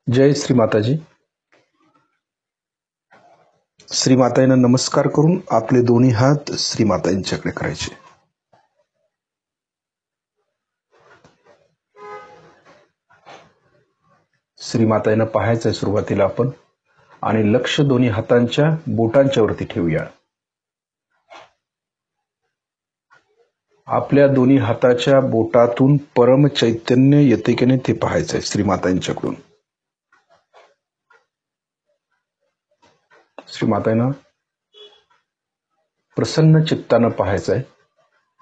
जय श्री माताजी. श्री माताईंना नमस्कार करून आपले दोन्ही हात श्री माताईंच्याकडे करायचे. श्री माताईंना पाहायचंय सुरुवातीला आपण, आणि लक्ष दोन्ही हातांच्या बोटांच्या वरती ठेवूया. आपल्या दोन्ही हाताच्या बोटातून परम चैतन्य येते की नाही ते पाहायचंय श्री माताईंच्याकडून. श्री माताईंना प्रसन्न चित्तानं पाहायचंय,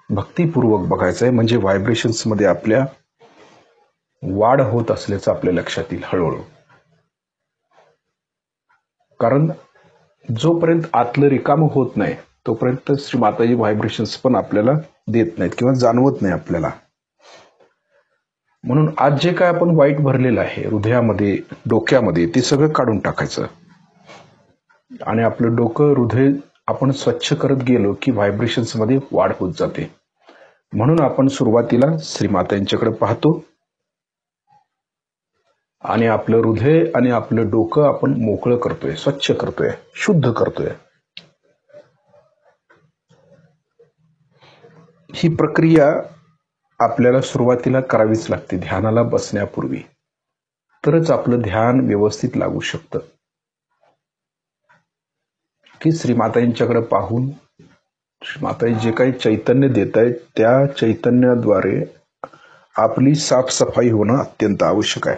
भक्तिपूर्वक बघायचंय, म्हणजे व्हायब्रेशन्स मध्ये आपल्या वाढ होत असल्याचं आपल्या लक्षात येईल हळूहळू. कारण जोपर्यंत आतलं रिकाम होत नाही तोपर्यंत श्री माताजी व्हायब्रेशन्स पण आपल्याला देत नाहीत किंवा जाणवत नाही आपल्याला. म्हणून आज जे काय आपण वाईट भरलेलं आहे हृदयामध्ये, डोक्यामध्ये, ते सगळं काढून टाकायचं. आणि आपलं डोकं, हृदय आपण स्वच्छ करत गेलो की व्हायब्रेशन्स मध्ये वाढ होत जाते. म्हणून आपण सुरुवातीला श्री मातांच्याकडे पाहतो आणि आपलं हृदय आणि आपलं डोकं आपण मोकळं करतोय, स्वच्छ करतोय, शुद्ध करतोय. ही प्रक्रिया आपल्याला सुरुवातीला करावीच लागते ध्यानाला बसण्यापूर्वी, तरच आपलं ध्यान व्यवस्थित लागू शकतं. की श्री मातांच्याकडे पाहून श्री माताजी जे काही चैतन्य देत आहेत त्या चैतन्याद्वारे आपली साफसफाई होणं अत्यंत आवश्यक आहे.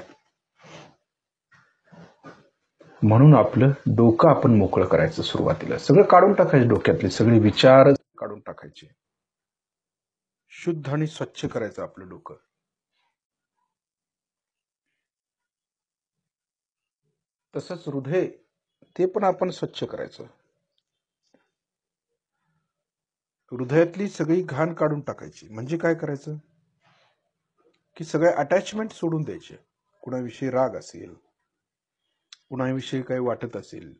म्हणून आपलं डोकं आपण मोकळं करायचं. सुरुवातीला सगळं काढून टाकायचे, डोक्यातले सगळे विचार काढून टाकायचे, शुद्ध आणि स्वच्छ करायचं आपलं डोकं. तसंच हृदय, ते पण आपण स्वच्छ करायचं. हृदयातली सगळी घाण काढून टाकायची. म्हणजे काय करायचं की सगळे अटॅचमेंट सोडून द्यायचे. कुणाविषयी राग असेल, कुणाविषयी काही वाटत असेल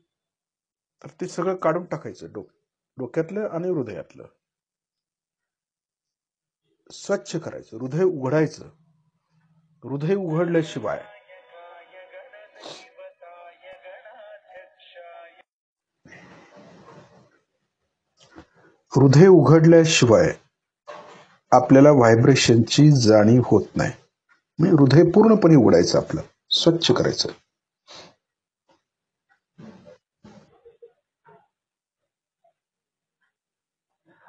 तर ते सगळं काढून टाकायचं. डोक्यातलं आणि हृदयातलं स्वच्छ करायचं. हृदय उघडायचं. हृदय उघडल्याशिवाय आपल्याला व्हायब्रेशनची जाणीव होत नाही. म्हणजे हृदय पूर्णपणे उघडायचं, आपलं स्वच्छ करायचं.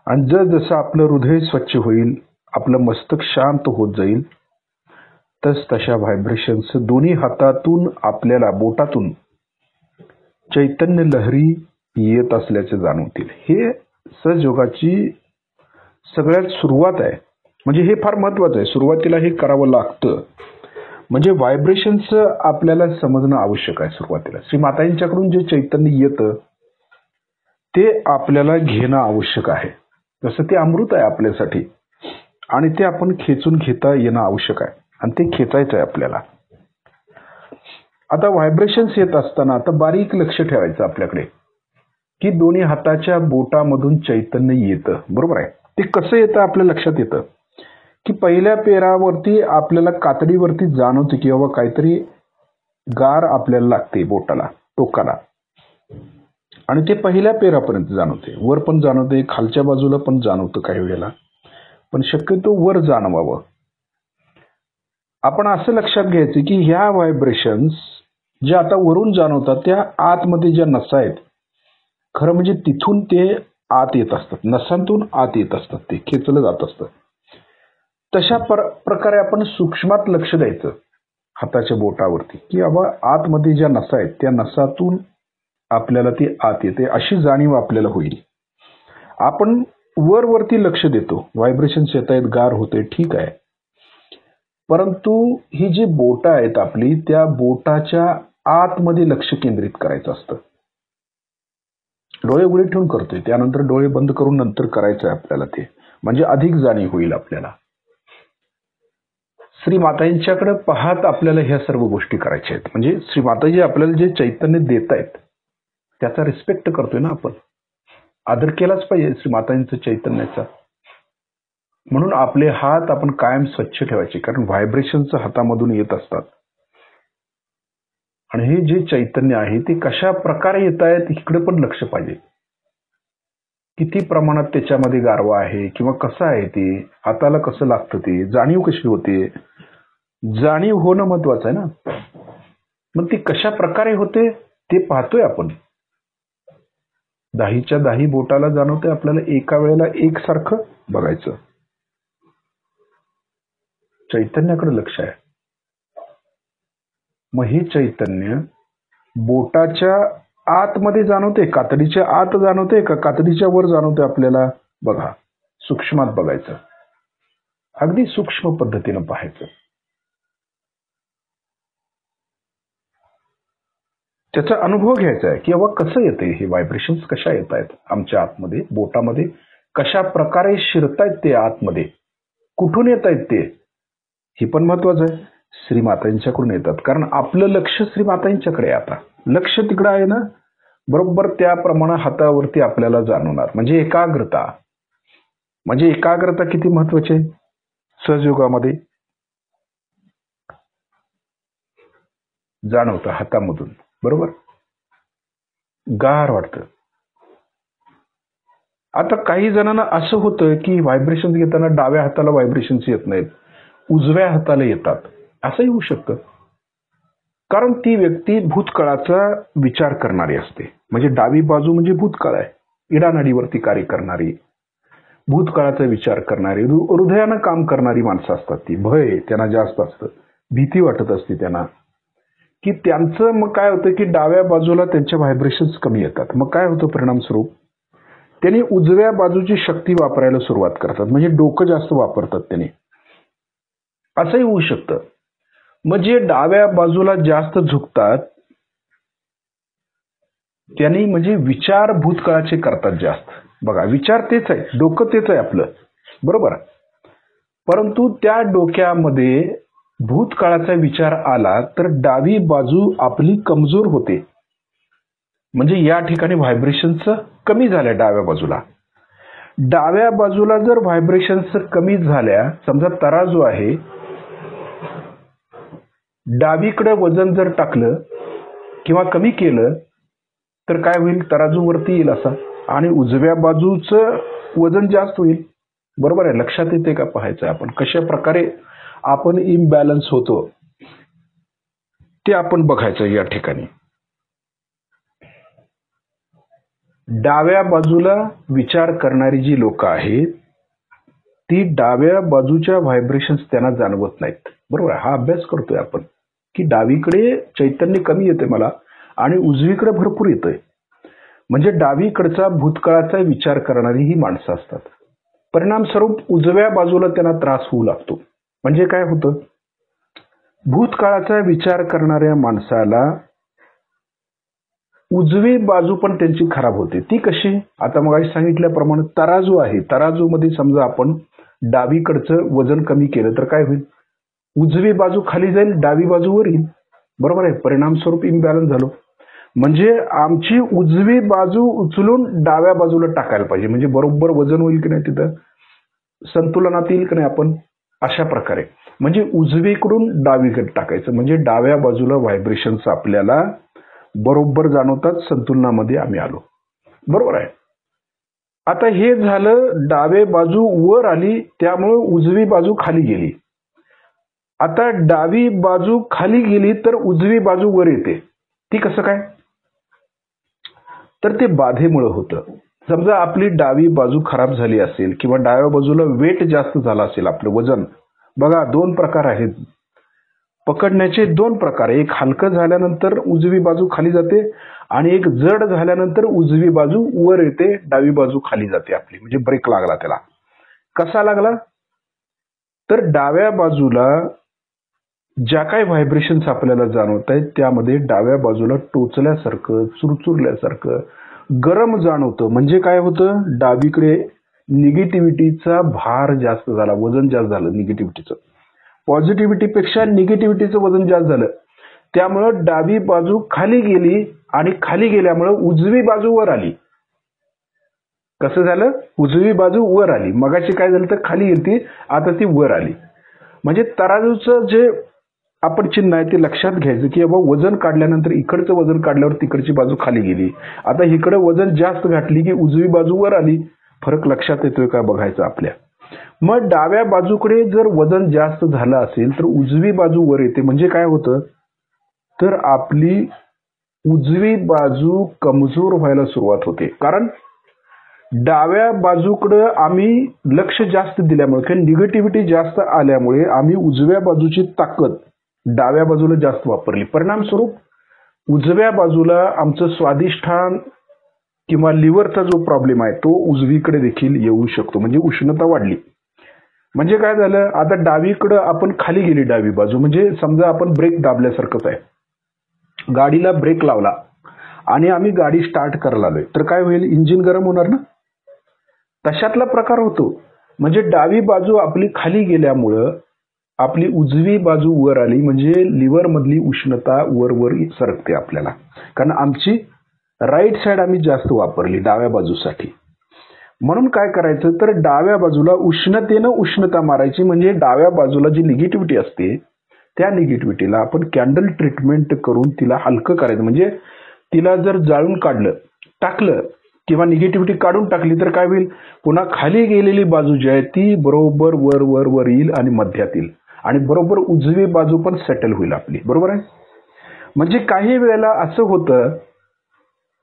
आणि जसं आपलं हृदय स्वच्छ होईल, आपलं मस्तक शांत होत जाईल, तशा व्हायब्रेशन्स दोन्ही हातातून आपल्याला बोटातून चैतन्य लहरी येत असल्याचे जाणवतील. हे सहजयोगाची सगळ्यात सुरुवात आहे. म्हणजे हे फार महत्वाचं आहे. सुरुवातीला हे करावं लागतं. म्हणजे व्हायब्रेशन्स आपल्याला समजणं आवश्यक आहे. सुरुवातीला श्री मातांच्याकडून जे चैतन्य येतं ते आपल्याला घेणं आवश्यक आहे. जसं ते अमृत आहे आपल्यासाठी, आणि ते आपण खेचून घेता येणं आवश्यक आहे, आणि ते खेचायचं आहे आपल्याला. आता व्हायब्रेशन्स येत असताना आता बारीक लक्ष ठेवायचं आपल्याकडे, की दोन्ही हाताच्या बोटामधून चैतन्य येतं. बरोबर आहे. ते कसं येतं आपल्या लक्षात येतं की पहिल्या पेरावरती आपल्याला कातडीवरती जाणवतं की बाबा काहीतरी गार आपल्याला लागते बोटाला, टोकाला, आणि ते पहिल्या पेरापर्यंत जाणवते. वर पण जाणवते, खालच्या बाजूला पण जाणवतं काही वेळेला, पण शक्यतो वर जाणवावं. आपण असं लक्षात घ्यायचं की ह्या व्हायब्रेशन्स ज्या आता वरून जाणवतात त्या आतमध्ये ज्या नसा आहेत, खरं म्हणजे तिथून ते आत येत असतात, नसांतून आत येत असतात, ते खेचलं जात असतं. तशा प्रकारे आपण सूक्ष्मात लक्ष द्यायचं हाताच्या बोटावरती, की बाबा आतमध्ये ज्या नसा आहेत त्या नसातून आपल्याला ती आत येते, अशी जाणीव आपल्याला होईल. आपण वरती लक्ष देतो, व्हायब्रेशन्स येत आहेत, गार होते, ठीक आहे, परंतु ही जी बोट आहेत आपली, त्या बोटाच्या आतमध्ये लक्ष केंद्रित करायचं असतं. डोळे उघडे ठेवून करतोय, त्यानंतर डोळे बंद करून नंतर करायचं आहे आपल्याला ते, म्हणजे अधिक जाणीव होईल आपल्याला. श्री मातांच्याकडे पाहत आपल्याला ह्या सर्व गोष्टी करायच्या आहेत. म्हणजे श्री माताजी आपल्याला जे चैतन्य देत आहेत त्याचा रिस्पेक्ट करतोय ना आपण, आदर केलाच पाहिजे श्री मातांचं चैतन्याचा. म्हणून आपले हात आपण कायम स्वच्छ ठेवायचे, कारण व्हायब्रेशन्स हातामधून येत असतात. आणि हे जे चैतन्य आहे ते कशा प्रकारे येत आहेत इकडे पण लक्ष पाहिजे. किती प्रमाणात त्याच्यामध्ये गारवा आहे किंवा कसं आहे ते, हाताला कसं लागतं ते, जाणीव कशी होते. जाणीव होणं महत्वाचं आहे ना. मग ती कशा प्रकारे होते ते पाहतोय आपण. 10च्या 10 बोटाला जाणवते आपल्याला एका वेळेला एकसारखं बघायचं. चैतन्याकडे लक्ष आहे. मग हे चैतन्य बोटाच्या आतमध्ये जाणवते, कातडीच्या आत जाणवते का कातडीच्या वर जाणवते आपल्याला? बघा, सूक्ष्मात बघायचं, अगदी सूक्ष्म पद्धतीनं पाहायचं. त्याचा अनुभव घ्यायचा आहे की बाबा कसं येते हे व्हायब्रेशन्स, कशा येत आहेत आमच्या आतमध्ये, बोटामध्ये कशा प्रकारे शिरतायत ते आतमध्ये, कुठून येत आहेत ते, हे पण महत्वाचं आहे. श्रीमातांच्याकडून येतात, कारण आपलं लक्ष श्रीमातांच्याकडे आहे. आता लक्ष तिकडं आहे ना, बरोबर त्याप्रमाणे हातावरती आपल्याला जाणवणार. म्हणजे एकाग्रता. म्हणजे एकाग्रता किती महत्वाची आहे सहजयोगामध्ये. जाणवतं हातामधून, बरोबर, गार वाटतं. आता काही जणांना असं होतं की व्हायब्रेशन घेताना डाव्या हाताला व्हायब्रेशन्स येत नाहीत, उजव्या हाताला येतात. असंही होऊ शकतं, कारण ती व्यक्ती भूतकाळाचा विचार करणारी असते. म्हणजे डावी बाजू म्हणजे भूतकाळ आहे, इडानाडीवरती कार्य करणारी, भूतकाळाचा विचार करणारी, हृदयानं काम करणारी माणसं असतात. ती भय त्यांना जास्त असतं, भीती वाटत असते त्यांना, की त्यांचं मग काय होतं की डाव्या बाजूला त्यांचे व्हायब्रेशन्स कमी येतात. मग काय होतं परिणामस्वरूप, त्यांनी उजव्या बाजूची शक्ती वापरायला सुरुवात करतात. म्हणजे डोकं जास्त वापरतात त्यांनी. असंही होऊ शकतं. मग जे डाव्या बाजूला जास्त झुकतात त्यांनी म्हणजे विचार भूतकाळाचे करतात जास्त. बघा, विचार तेच आहे, डोकं तेच आहे आपलं, बरोबर, परंतु त्या डोक्यामध्ये भूतकाळाचा विचार आला तर डावी बाजू आपली कमजोर होते. म्हणजे या ठिकाणी व्हायब्रेशन्स कमी झाल्या डाव्या बाजूला. डाव्या बाजूला जर व्हायब्रेशन्स कमी झाल्या, समजा तराजू आहे, डावीकडे वजन जर टाकलं किंवा कमी केलं तर काय होईल, तराजू वरती येईल असा, आणि उजव्या बाजूचं वजन जास्त होईल. बरोबर आहे, लक्षात येते का पाहायचं आपण कशा प्रकारे आपण इम्बॅलन्स होतो ते आपण बघायचं. या ठिकाणी डाव्या बाजूला विचार करणारी जी लोक आहेत ती डाव्या बाजूच्या व्हायब्रेशन्स त्यांना जाणवत नाहीत. बरोबर, हा अभ्यास करतोय आपण की डावीकडे चैतन्य कमी येते मला आणि उजवीकडे भरपूर येतंय. म्हणजे डावीकडचा भूतकाळाचा विचार करणारी ही माणसं असतात. परिणामस्वरूप उजव्या बाजूला त्यांना त्रास होऊ लागतो. म्हणजे काय होतं, भूतकाळाचा विचार करणाऱ्या माणसाला उजवी बाजू पण त्यांची खराब होते. ती कशी, आता मग सांगितल्याप्रमाणे तराजू आहे, तराजूमध्ये समजा आपण डावीकडचं वजन कमी केलं तर काय होईल, उजवी बाजू खाली जाईल, डावी बाजू वर येईल. बरोबर आहे, परिणामस्वरूप इम्बॅलन्स झालो. म्हणजे आमची उजवी बाजू उचलून डाव्या बाजूला टाकायला पाहिजे, म्हणजे बरोबर वजन होईल की नाही, तिथं संतुलनात येईल की नाही आपण, अशा प्रकारे. म्हणजे उजवीकडून डावीकडे टाकायचं, म्हणजे डाव्या बाजूला व्हायब्रेशन्स आपल्याला बरोबर जाणवतात, संतुलनामध्ये आम्ही आलो. बरोबर आहे. आता हे झालं, डावे बाजू वर आली त्यामुळे उजवी बाजू खाली गेली. आता डावी बाजू खाली गेली तर उजवी बाजू वर येते. ती कसं काय, तर ते बाधेमुळे होतं. समजा आपली डावी बाजू खराब झाली असेल किंवा डाव्या बाजूला वेट जास्त झालं असेल, आपलं वजन, बघा दोन प्रकार आहेत पकडण्याचे, दोन प्रकार. एक हलकं झाल्यानंतर उजवी बाजू खाली जाते आणि एक जड झाल्यानंतर उजवी बाजू वर येते, डावी बाजू खाली जाते आपली. म्हणजे ब्रेक लागला त्याला. कसा लागला, तर डाव्या बाजूला ज्या काही व्हायब्रेशन्स आपल्याला जाणवत आहेत त्यामध्ये डाव्या बाजूला टोचल्यासारखं, चुरचुरल्यासारखं, गरम जाणवतं. म्हणजे काय होतं, डावीकडे निगेटिव्हिटीचा भार जास्त झाला, वजन जास्त झालं निगेटिव्हिटीचं. पॉझिटिव्हिटीपेक्षा निगेटिव्हिटीचं वजन जास्त झालं, त्यामुळं डावी बाजू खाली गेली आणि खाली गेल्यामुळं उजवी बाजू वर आली. कसं झालं, उजवी बाजू वर आली. मगाशी काय झालं तर खाली गेली, आता ती वर आली. म्हणजे तराजूचं जे आपण चिन्ह आहे ते लक्षात घ्यायचं की बाबा वजन काढल्यानंतर इकडचं वजन काढल्यावर तिकडची बाजू खाली गेली. आता इकडे वजन जास्त घातली की उजवी बाजू वर आली. फरक लक्षात येतोय का बघायचं आपल्या. मग डाव्या बाजूकडे जर वजन जास्त झालं असेल तर उजवी बाजू वर येते. म्हणजे काय होतं तर आपली उजवी बाजू कमजोर व्हायला सुरुवात होते. कारण डाव्या बाजूकडे आम्ही लक्ष जास्त दिल्यामुळे किंवा निगेटिव्हिटी जास्त आल्यामुळे आम्ही उजव्या बाजूची ताकद डाव्या बाजूला जास्त वापरली. परिणामस्वरूप उजव्या बाजूला आमचं स्वादिष्ठान किंवा लिव्हरचा जो प्रॉब्लेम आहे तो उजवीकडे देखील येऊ शकतो. म्हणजे उष्णता वाढली. म्हणजे काय झालं आता डावीकडे आपण खाली गेली डावी बाजू. म्हणजे समजा आपण ब्रेक दाबल्यासारखंच आहे. गाडीला ब्रेक लावला आणि आम्ही गाडी स्टार्ट करायला आलोय तर काय होईल इंजिन गरम होणार ना. तशातला प्रकार होतो. म्हणजे डावी बाजू आपली खाली गेल्यामुळं आपली उजवी बाजू वर आली. म्हणजे लिव्हर मधली उष्णता वर वर सरकते आपल्याला. कारण आमची राईट साइड आम्ही जास्त वापरली डाव्या बाजूसाठी. म्हणून काय करायचं तर डाव्या बाजूला उष्णतेनं उष्णता मारायची. म्हणजे डाव्या बाजूला जी निगेटिव्हिटी असते त्या निगेटिव्हिटीला आपण कॅन्डल ट्रीटमेंट करून तिला हलकं करायचं. म्हणजे तिला जर जाळून काढलं टाकलं किंवा निगेटिव्हिटी काढून टाकली तर काय होईल पुन्हा खाली गेलेली बाजू जी आहे ती बरोबर वर वर वर येईल आणि मध्यात येईल आणि बरोबर उजवी बाजू पण सेटल होईल आपली. बरोबर आहे. म्हणजे काही वेळेला असं होतं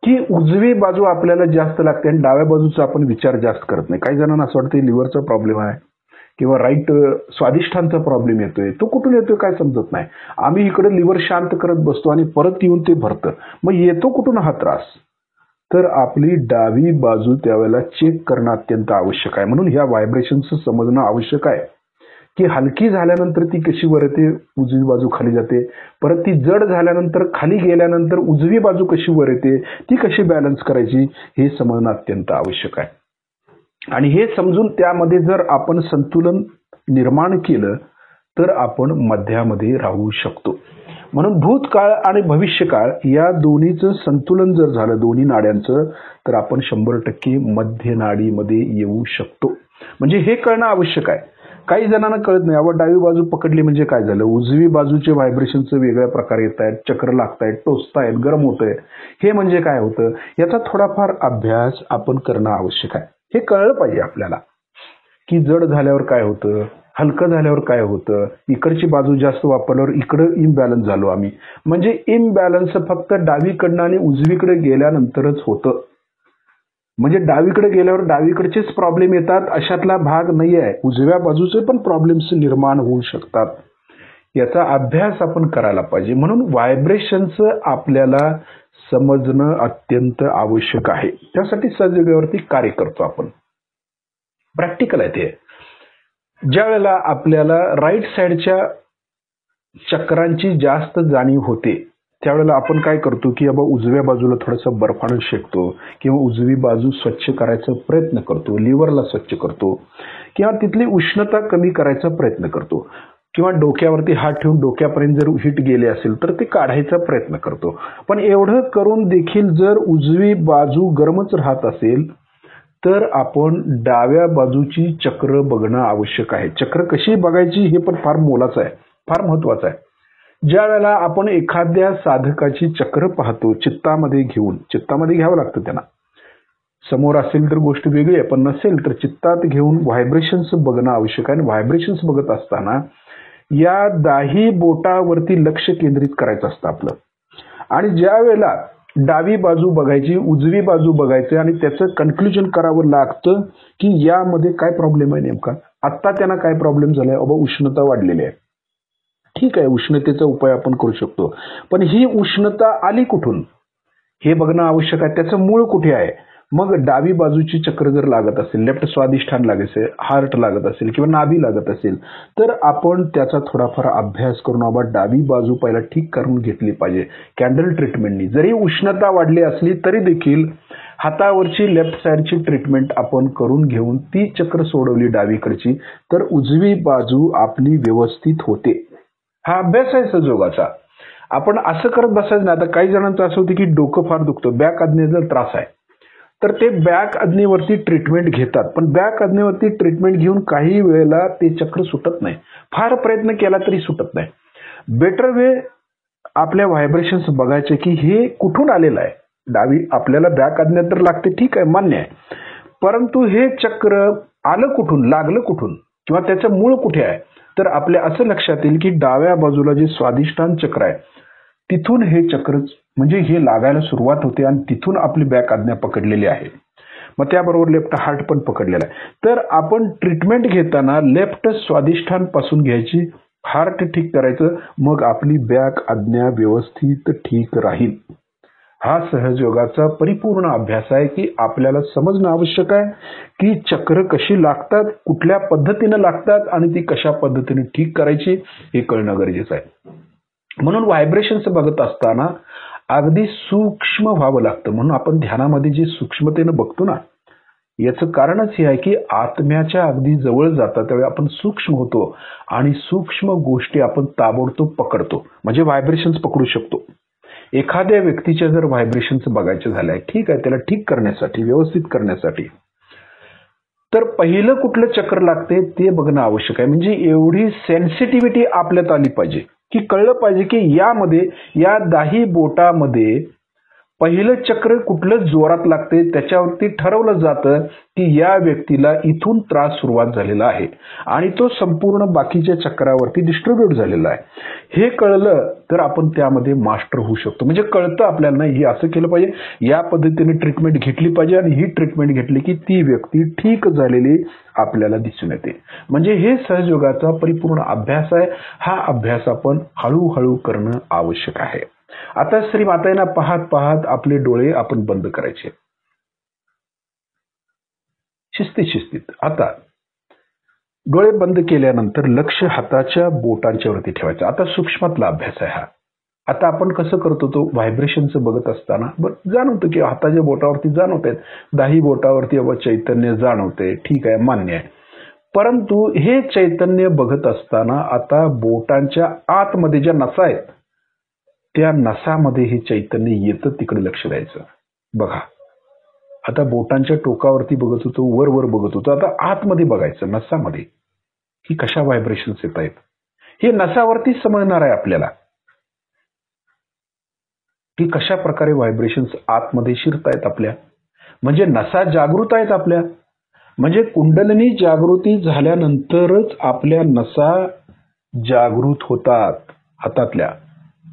की उजवी बाजू आपल्याला जास्त लागते आणि डाव्या बाजूचा आपण विचार जास्त करत नाही. काही जणांना असं वाटतं लिव्हरचा प्रॉब्लेम आहे किंवा राईट स्वादिष्ठांचा प्रॉब्लेम येतोय. तो कुठून येतोय काय समजत नाही. आम्ही इकडे लिव्हर शांत करत बसतो आणि परत येऊन ते भरतं. मग येतो कुठून हा त्रास तर आपली डावी बाजू त्यावेळेला चेक करणं अत्यंत आवश्यक आहे. म्हणून ह्या व्हायब्रेशनचं समजणं आवश्यक आहे की हलकी झाल्यानंतर ती कशी वर येते उजवी बाजू खाली जाते. परत ती जड झाल्यानंतर खाली गेल्यानंतर उजवी बाजू कशी वर येते ती कशी बॅलन्स करायची हे समजणं अत्यंत आवश्यक आहे. आणि हे समजून त्यामध्ये जर आपण संतुलन निर्माण केलं तर आपण मध्यामध्ये राहू शकतो. म्हणून भूतकाळ आणि भविष्यकाळ या दोन्हीचं संतुलन जर झालं दोन्ही नाड्यांचं तर आपण 100% मध्य नाडीमध्ये येऊ शकतो. म्हणजे हे कळणं आवश्यक आहे. काही जणांना कळत नाही. आपण डावी बाजू पकडली म्हणजे काय झालं उजवी बाजूचे व्हायब्रेशनचे वेगळ्या प्रकार येत आहेत. चक्र लागतायत टोचतायत गरम होत आहे. हे म्हणजे काय होतं याचा थोडाफार अभ्यास आपण करणं आवश्यक आहे. हे कळलं पाहिजे आपल्याला की जड झाल्यावर काय होतं हलकं झाल्यावर काय होतं. इकडची बाजू जास्त वापरल्यावर इकडं इम्बॅलन्स झालो आम्ही. म्हणजे इम्बॅलन्स फक्त डावीकडनं आणि उजवीकडे गेल्यानंतरच होतं. म्हणजे डावीकडे गेल्यावर डावीकडचेच प्रॉब्लेम येतात अशातला भाग नाही आहे. उजव्या बाजूचे पण प्रॉब्लेम्स निर्माण होऊ शकतात. याचा अभ्यास आपण करायला पाहिजे. म्हणून व्हायब्रेशनचं आपल्याला समजणं अत्यंत आवश्यक आहे. त्यासाठी सजगेवरती कार्य करतो आपण. प्रॅक्टिकल आहे ते. ज्या वेळेला आपल्याला राईट साइडच्या चक्रांची जास्त जाणीव होते त्यावेळेला आपण काय करतो की बाबा उजव्या बाजूला थोडंसं बर्फानं शेकतो किंवा उजवी बाजू स्वच्छ करायचा प्रयत्न करतो. लिव्हरला स्वच्छ करतो किंवा तिथली उष्णता कमी करायचा प्रयत्न करतो किंवा डोक्यावरती हात ठेवून डोक्यापर्यंत जर हीट गेले असेल तर ते काढायचा प्रयत्न करतो. पण एवढं करून देखील जर उजवी बाजू गरमच राहत असेल तर आपण डाव्या बाजूची चक्र बघणं आवश्यक आहे. चक्र कशी बघायची हे पण फार मोलाचं आहे फार महत्वाचं आहे. ज्या वेळेला आपण एखाद्या साधकाची चक्र पाहतो चित्तामध्ये घ्यावं लागतं त्यांना. समोर असेल तर गोष्ट वेगळी आहे पण नसेल तर चित्तात घेऊन व्हायब्रेशन्स बघणं आवश्यक आहे. व्हायब्रेशन्स बघत असताना या दाही बोटावरती लक्ष केंद्रित करायचं असतं आपलं. आणि ज्या वेळेला डावी बाजू बघायची उजवी बाजू बघायची आणि त्याचं कन्क्ल्युजन करावं लागतं की यामध्ये काय प्रॉब्लेम आहे नेमका. आत्ता त्यांना काय प्रॉब्लेम झालाय उष्णता वाढलेली आहे. ठीक आहे उष्णतेचा उपाय आपण करू शकतो पण ही उष्णता आली कुठून हे बघणं आवश्यक आहे. त्याचं मूळ कुठे आहे. मग डावी बाजूची चक्र जर लागत असेल लेफ्ट स्वादिष्ठान लागत असेल हार्ट लागत असेल किंवा नाभी लागत असेल तर आपण त्याचा थोडाफार अभ्यास करून बाबा डावी बाजू पहिला ठीक करून घेतली पाहिजे कॅन्डल ट्रीटमेंटनी. जरी उष्णता वाढली असली तरी देखील हातावरची लेफ्ट साइडची ट्रीटमेंट आपण करून घेऊन ती चक्र सोडवली डावीकडची तर उजवी बाजू आपली व्यवस्थित होते. हा अभ्यास आहे सहयोगाचा. आपण असं करत बसायचं नाही. आता काही जणांचं असं होतं की डोकं फार दुखतं बॅक आज्ञेचा त्रास आहे तर ते बॅक आज्ञेवरती ट्रीटमेंट घेतात पण बॅक आज्ञेवरती ट्रीटमेंट घेऊन काही वेळेला ते चक्र सुटत नाही. फार प्रयत्न केला तरी सुटत नाही. बेटर वे आपल्या व्हायब्रेशन्स बघायचे की हे कुठून आलेलं आहे. डावी आपल्याला बॅक आज्ञा तर लागते, ठीक आहे, मान्य आहे, परंतु हे चक्र आलं कुठून, लागलं कुठून, किंवा त्याचं मूळ कुठे आहे. तर आपल्या असं लक्षात येईल की डाव्या बाजूला जे स्वादिष्टान चक्र आहे तिथून हे चक्र म्हणजे हे लागायला सुरुवात होते आणि तिथून आपली बॅक आज्ञा पकडलेली आहे. मग त्याबरोबर लेफ्ट हार्ट पण पकडलेला आहे. तर आपण ट्रीटमेंट घेताना लेफ्ट स्वादिष्ठान पासून घ्यायची, हार्ट ठीक करायचं, मग आपली बॅक आज्ञा व्यवस्थित ठीक राहील. हा सहजयोगाचा परिपूर्ण अभ्यास आहे की आपल्याला समजणं आवश्यक आहे की चक्र कशी लागतात, कुठल्या पद्धतीने लागतात आणि ती कशा पद्धतीने ठीक करायची हे कळणं गरजेचं आहे. म्हणून व्हायब्रेशन्स बघत असताना अगदी सूक्ष्म व्हावं लागतं. म्हणून आपण ध्यानामध्ये जे सूक्ष्मतेनं बघतो ना, याचं कारणच हे आहे की आत्म्याच्या अगदी जवळ जातात त्यावेळी आपण सूक्ष्म होतो आणि सूक्ष्म गोष्टी आपण ताबडतोब पकडतो, म्हणजे व्हायब्रेशन्स पकडू शकतो. एखाद्या व्यक्तीच्या जर व्हायब्रेशन्स बघायचे झाले, ठीक आहे, त्याला ठीक करण्यासाठी, व्यवस्थित करण्यासाठी, तर पहिलं कुठलं चक्र लागते ते बघणं आवश्यक आहे. म्हणजे एवढी सेन्सिटिव्हिटी आपल्यात आली पाहिजे की कळलं पाहिजे की यामध्ये, या 10 बोटामध्ये पहिलं चक्र कुठलं जोरात लागते, त्याच्यावरती ठरवलं जातं की या व्यक्तीला इथून त्रास सुरुवात झालेला आहे आणि तो संपूर्ण बाकीच्या चक्रावरती डिस्ट्रीब्यूट झालेला आहे. हे कळलं तर आपण त्यामध्ये मास्टर होऊ शकतो. म्हणजे कळतं आपल्याला, नाही हे असं केलं पाहिजे, या पद्धतीने ट्रीटमेंट घेतली पाहिजे आणि ही ट्रीटमेंट घेतली की ती व्यक्ती ठीक झालेली आपल्याला दिसून येते. म्हणजे हे सहजयोगाचा परिपूर्ण अभ्यास आहे. हा अभ्यास आपण हळूहळू करणं आवश्यक आहे. आता श्री मातांना पाहत पाहत आपले डोळे आपण बंद करायचे, शिस्तीत. आता डोळे बंद केल्यानंतर लक्ष हाताच्या बोटांच्या वरती ठेवायचं. आता सूक्ष्मातला अभ्यास आहे हा. आता आपण कसं करतो, तो व्हायब्रेशनचं बघत असताना जाणवतं की हाताच्या बोटावरती जाणवत आहेत, 10 बोटावरती चैतन्य जाणवते, ठीक आहे, मान्य आहे. परंतु हे चैतन्य बघत असताना आता बोटांच्या आतमध्ये ज्या नसा आहेत त्या नसामध्ये हे चैतन्य येतं, तिकडे लक्ष द्यायचं. बघा, आता बोटांच्या टोकावरती बघत होतो, वर बघत होतो, आता आतमध्ये बघायचं, नसामध्ये की कशा व्हायब्रेशन्स येत आहेत. हे नसावरती समजणार आहे आपल्याला की कशा प्रकारे व्हायब्रेशन्स आतमध्ये शिरतायत आपल्या. म्हणजे नसा जागृत आहेत आपल्या. म्हणजे कुंडलिनी जागृती झाल्यानंतरच आपल्या नसा जागृत होतात. हातातल्या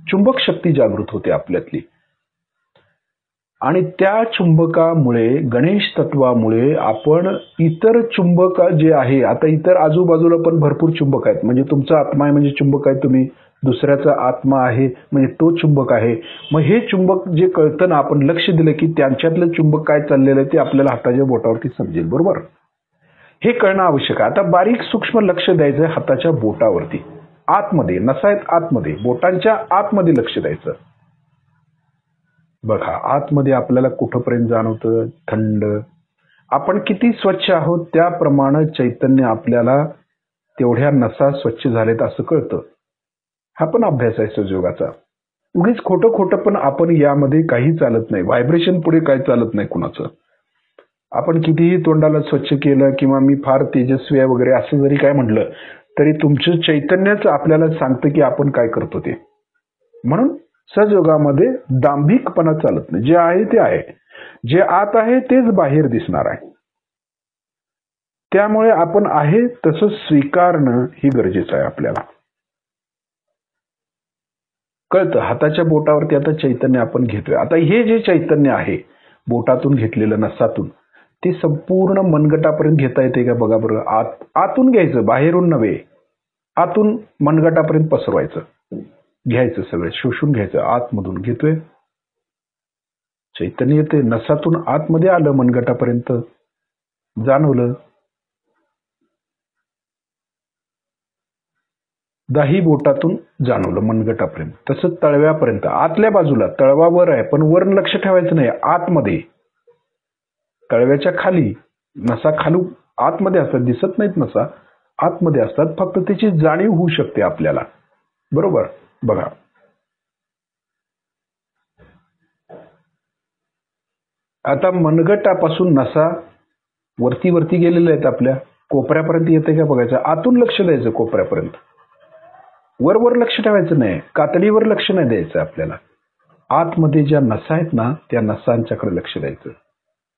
चुंबक शक्ती जागृत होते आपल्यातली आणि त्या चुंबकामुळे, गणेश तत्वामुळे आपण इतर चुंबक जे आहे, आता इतर आजूबाजूला पण भरपूर चुंबक आहेत. म्हणजे तुमचा आत्मा आहे म्हणजे चुंबक आहे, तुम्ही दुसऱ्याचा आत्मा आहे म्हणजे तो चुंबक आहे. मग हे चुंबक जे कळतं ना, आपण लक्ष दिलं की त्यांच्यातलं चुंबक काय चाललेलं आहे ते आपल्याला हाताच्या बोटावरती समजेल. बरोबर, हे कळणं आवश्यक आहे. आता बारीक सूक्ष्म लक्ष द्यायचं हाताच्या बोटावरती, आतमध्ये, नसा आहेत आतमध्ये, बोटांच्या आतमध्ये लक्ष द्यायचं. बघा, आतमध्ये आपल्याला कुठपर्यंत जाणवतं, थंड. आपण किती स्वच्छ आहोत त्याप्रमाणे चैतन्य आपल्याला तेवढ्या नसा स्वच्छ झालेत असं कळतं. हा पण अभ्यास आहे सहजयोगाचा. उगीच खोटं पण आपण यामध्ये काही चालत नाही. व्हायब्रेशन पुढे काही चालत नाही कुणाचं. आपण कितीही तोंडाला स्वच्छ केलं किंवा मी फार तेजस्वी आहे वगैरे असं जरी काय म्हटलं तरी तुमचं चैतन्यच आपल्याला सांगतं की आपण काय करतो ते. म्हणून सहजयोगामध्ये दांभिकपणा चालत नाही. जे आहे ते आहे, जे आत आहे तेच बाहेर दिसणार आहे. त्यामुळे आपण आहे तसं स्वीकारणं ही गरजेचं आहे आपल्याला. कळतं, हाताच्या बोटावरती आता चैतन्य आपण घेतोय. आता हे जे चैतन्य आहे बोटातून घेतलेलं, नसातून, ते संपूर्ण मनगटापर्यंत घेता येते का बघा बरं. आतून घ्यायचं, बाहेरून नव्हे. आतून मनगटापर्यंत पसरवायचं, घ्यायचं, सगळं शोषून घ्यायचं. आतमधून घेतोय, चैतन्य येते, नसातून आतमध्ये आलं, मनगटापर्यंत जाणवलं. 10 बोटातून जाणवलं मनगटापर्यंत. तसं तळव्यापर्यंत, आतल्या बाजूला, तळवा वर आहे पण वर लक्ष ठेवायचं नाही, आतमध्ये, तळव्याच्या खाली. नसा खालू आतमध्ये असतात, दिसत नाहीत नसा, आतमध्ये असतात, फक्त त्याची जाणीव होऊ शकते आपल्याला. बरोबर, बघा. आता मनगटापासून नसा वरती गेलेल्या आहेत, आपल्या कोपऱ्यापर्यंत येते का बघायचं. आतून लक्ष द्यायचं कोपऱ्यापर्यंत. वर लक्ष ठेवायचं नाही, कातडीवर लक्ष नाही द्यायचं आपल्याला. आतमध्ये ज्या नसा आहेत ना त्या नसांच्याकडे लक्ष द्यायचं.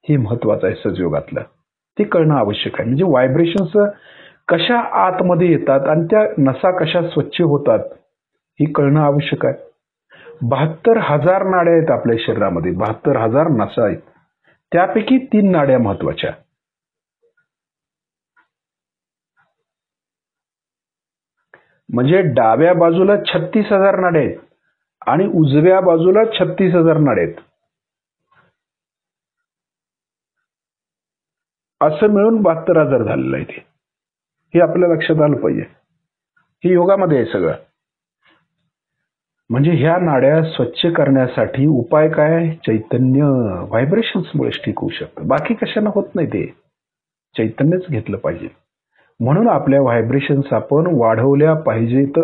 हे महत्वाचं आहे सहजयोगातलं. ते कळणं आवश्यक आहे. म्हणजे व्हायब्रेशन्स कशा आतमध्ये येतात आणि त्या नसा कशा स्वच्छ होतात हे कळणं आवश्यक आहे. 72,000 नाड्या आहेत आपल्या शरीरामध्ये, 72,000 नसा आहेत. त्यापैकी 3 नाड्या महत्वाच्या. म्हणजे डाव्या बाजूला 36,000 नाड्या आहेत आणि उजव्या बाजूला 36,000 नाड्या आहेत. असं मिळून 72,000 झालेलं आहे ते. हे आपल्या लक्षात आलं पाहिजे. हे योगामध्ये आहे सगळं. म्हणजे ह्या नाड्या स्वच्छ करण्यासाठी उपाय काय? चैतन्य, व्हायब्रेशन्समुळेच ठीक होऊ शकतं. बाकी कशाने होत नाही. ते चैतन्यच घेतलं पाहिजे. म्हणून आपल्या व्हायब्रेशन्स आपण वाढवल्या पाहिजेत.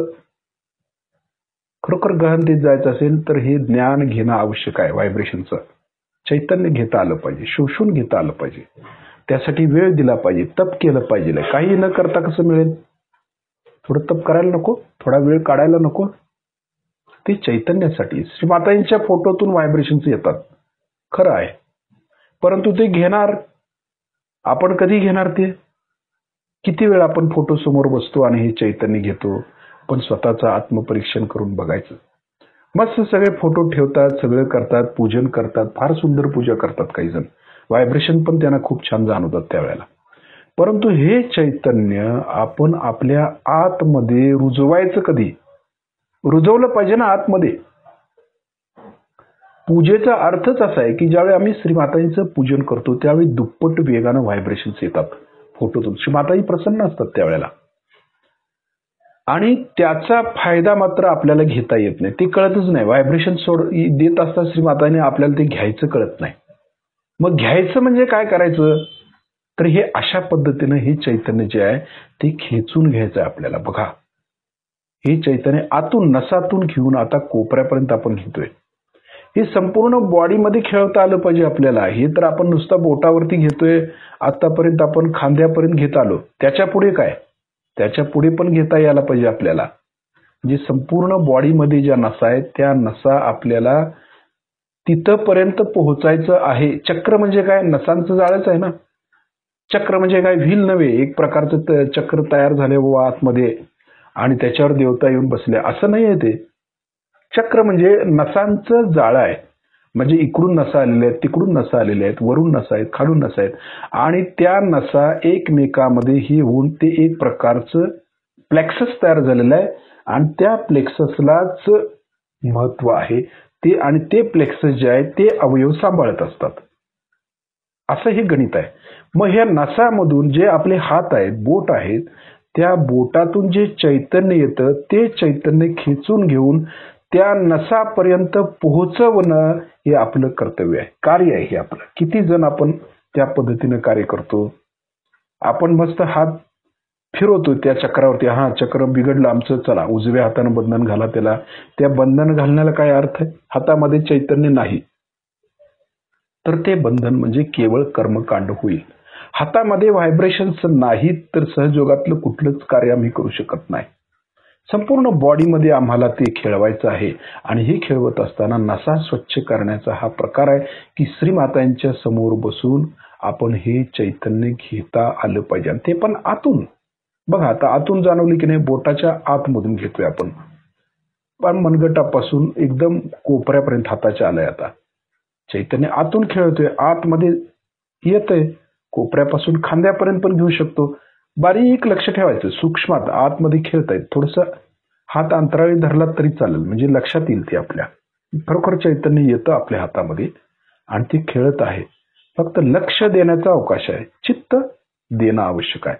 खरोखर गहनतेत जायचं असेल तर हे ज्ञान घेणं आवश्यक आहे. व्हायब्रेशनचं चैतन्य घेता आलं पाहिजे, शोषून घेता आलं पाहिजे. त्यासाठी वेळ दिला पाहिजे, तप केलं पाहिजे. काही न करता कसं मिळेल? थोडं तप करायला नको, थोडा वेळ काढायला नको. ते चैतन्यासाठी. श्रीमातांच्या फोटोतून व्हायब्रेशन्स येतात, खरं आहे. परंतु ते घेणार आपण कधी घेणार? ते किती वेळ आपण फोटो समोर बसतो आणि हे चैतन्य घेतो? आपण स्वतःचं आत्मपरीक्षण करून बघायचं. मस्त सगळे फोटो ठेवतात, सगळं करतात, पूजन करतात, फार सुंदर पूजा करतात काही जण. व्हायब्रेशन पण त्यांना खूप छान जाणवतात त्यावेळेला. परंतु हे चैतन्य आपण आपल्या आतमध्ये रुजवायचं कधी? रुजवलं पाहिजे ना आतमध्ये. पूजेचा अर्थच असा आहे की ज्यावेळी आम्ही श्रीमातांचं पूजन करतो त्यावेळी दुप्पट वेगानं व्हायब्रेशन्स येतात फोटोतून. श्रीमाताही प्रसन्न असतात त्यावेळेला आणि त्याचा फायदा मात्र आपल्याला घेता येत नाही. ते कळतच नाही. व्हायब्रेशन देत असतात श्रीमाताने, आपल्याला ते घ्यायचं कळत नाही. मग घ्यायचं म्हणजे काय करायचं? तर हे अशा पद्धतीनं हे चैतन्य जे आहे ते खेचून घ्यायचं आहे आपल्याला. बघा, हे चैतन्य आतून नसातून घेऊन आता कोपऱ्यापर्यंत आपण घेतोय. हे संपूर्ण बॉडीमध्ये खेळवता आलं पाहिजे आपल्याला. हे तर आपण नुसतं बोटावरती घेतोय, आतापर्यंत आपण खांद्यापर्यंत घेत आलो. त्याच्या पुढे काय? त्याच्या पुढे पण घेता यायला पाहिजे आपल्याला. म्हणजे संपूर्ण बॉडीमध्ये ज्या नसा आहेत त्या नसा आपल्याला तिथपर्यंत पोहोचायचं आहे. चक्र म्हणजे काय? नसांचं जाळच आहे ना. चक्र म्हणजे काय? व्हील नव्हे. एक प्रकारचं चक्र तयार झाले आतमध्ये आणि त्याच्यावर देवता येऊन बसले असं नाही आहे. ते चक्र म्हणजे नसांचं जाळं आहे. म्हणजे इकडून नसा आलेल्या आहेत, तिकडून नसा आलेल्या आहेत, वरून नसा आहेत, खालून नसा आहेत आणि त्या नसा एकमेकामध्ये ही होऊन ते एक प्रकारचं प्लेक्सस तयार झालेलं आहे आणि त्या प्लेक्ससलाच महत्व आहे. ते आणि ते प्लेक्सस जे आहे ते अवयव सांभाळत असतात. असं हे गणित आहे. मग ह्या नसामधून जे आपले हात आहेत, बोट आहेत, त्या बोटातून जे चैतन्य येतं ते चैतन्य खेचून घेऊन त्या नसापर्यंत पोहोचवणं हे आपलं कर्तव्य आहे, कार्य आहे हे आपलं. किती जण आपण त्या पद्धतीनं कार्य करतो? आपण मस्त हात फिरवतो त्या चक्रावरती. हा, चक्र बिघडलं आमचं, चला उजव्या हातानं बंधन घाला त्याला. त्या बंधन घालण्याला काय अर्थ आहे? हातामध्ये चैतन्य नाही तर ते बंधन म्हणजे केवळ कर्मकांड होईल. हातामध्ये व्हायब्रेशन्स नाहीत तर सहजयोगातलं कुठलंच कार्य आम्ही करू शकत नाही. संपूर्ण बॉडीमध्ये आम्हाला ते खेळवायचं आहे आणि हे खेळवत असताना नसा स्वच्छ करण्याचा हा प्रकार आहे की श्रीमातांच्या समोर बसून आपण हे चैतन्य घेता आलं पाहिजे. आणि ते पण आतून. बघा, आता आतून जाणवली की नाही? बोटाच्या आतमधून घेतोय आपण, पण मनगटापासून एकदम कोपऱ्यापर्यंत हाताच्या आलंय. आता चैतन्य आतून खेळतोय, आतमध्ये येतंय. कोपऱ्यापासून खांद्यापर्यंत पण घेऊ शकतो. बारीक लक्ष ठेवायचं. सूक्ष्मात आतमध्ये खेळतायत. थोडंसं हात अंतराळी धरला तरी चालेल, म्हणजे लक्षात येईल ते आपल्या. खरोखर चैतन्य येतं आपल्या हातामध्ये आणि ते खेळत आहे. फक्त लक्ष देण्याचा अवकाश आहे, चित्त देणं आवश्यक आहे.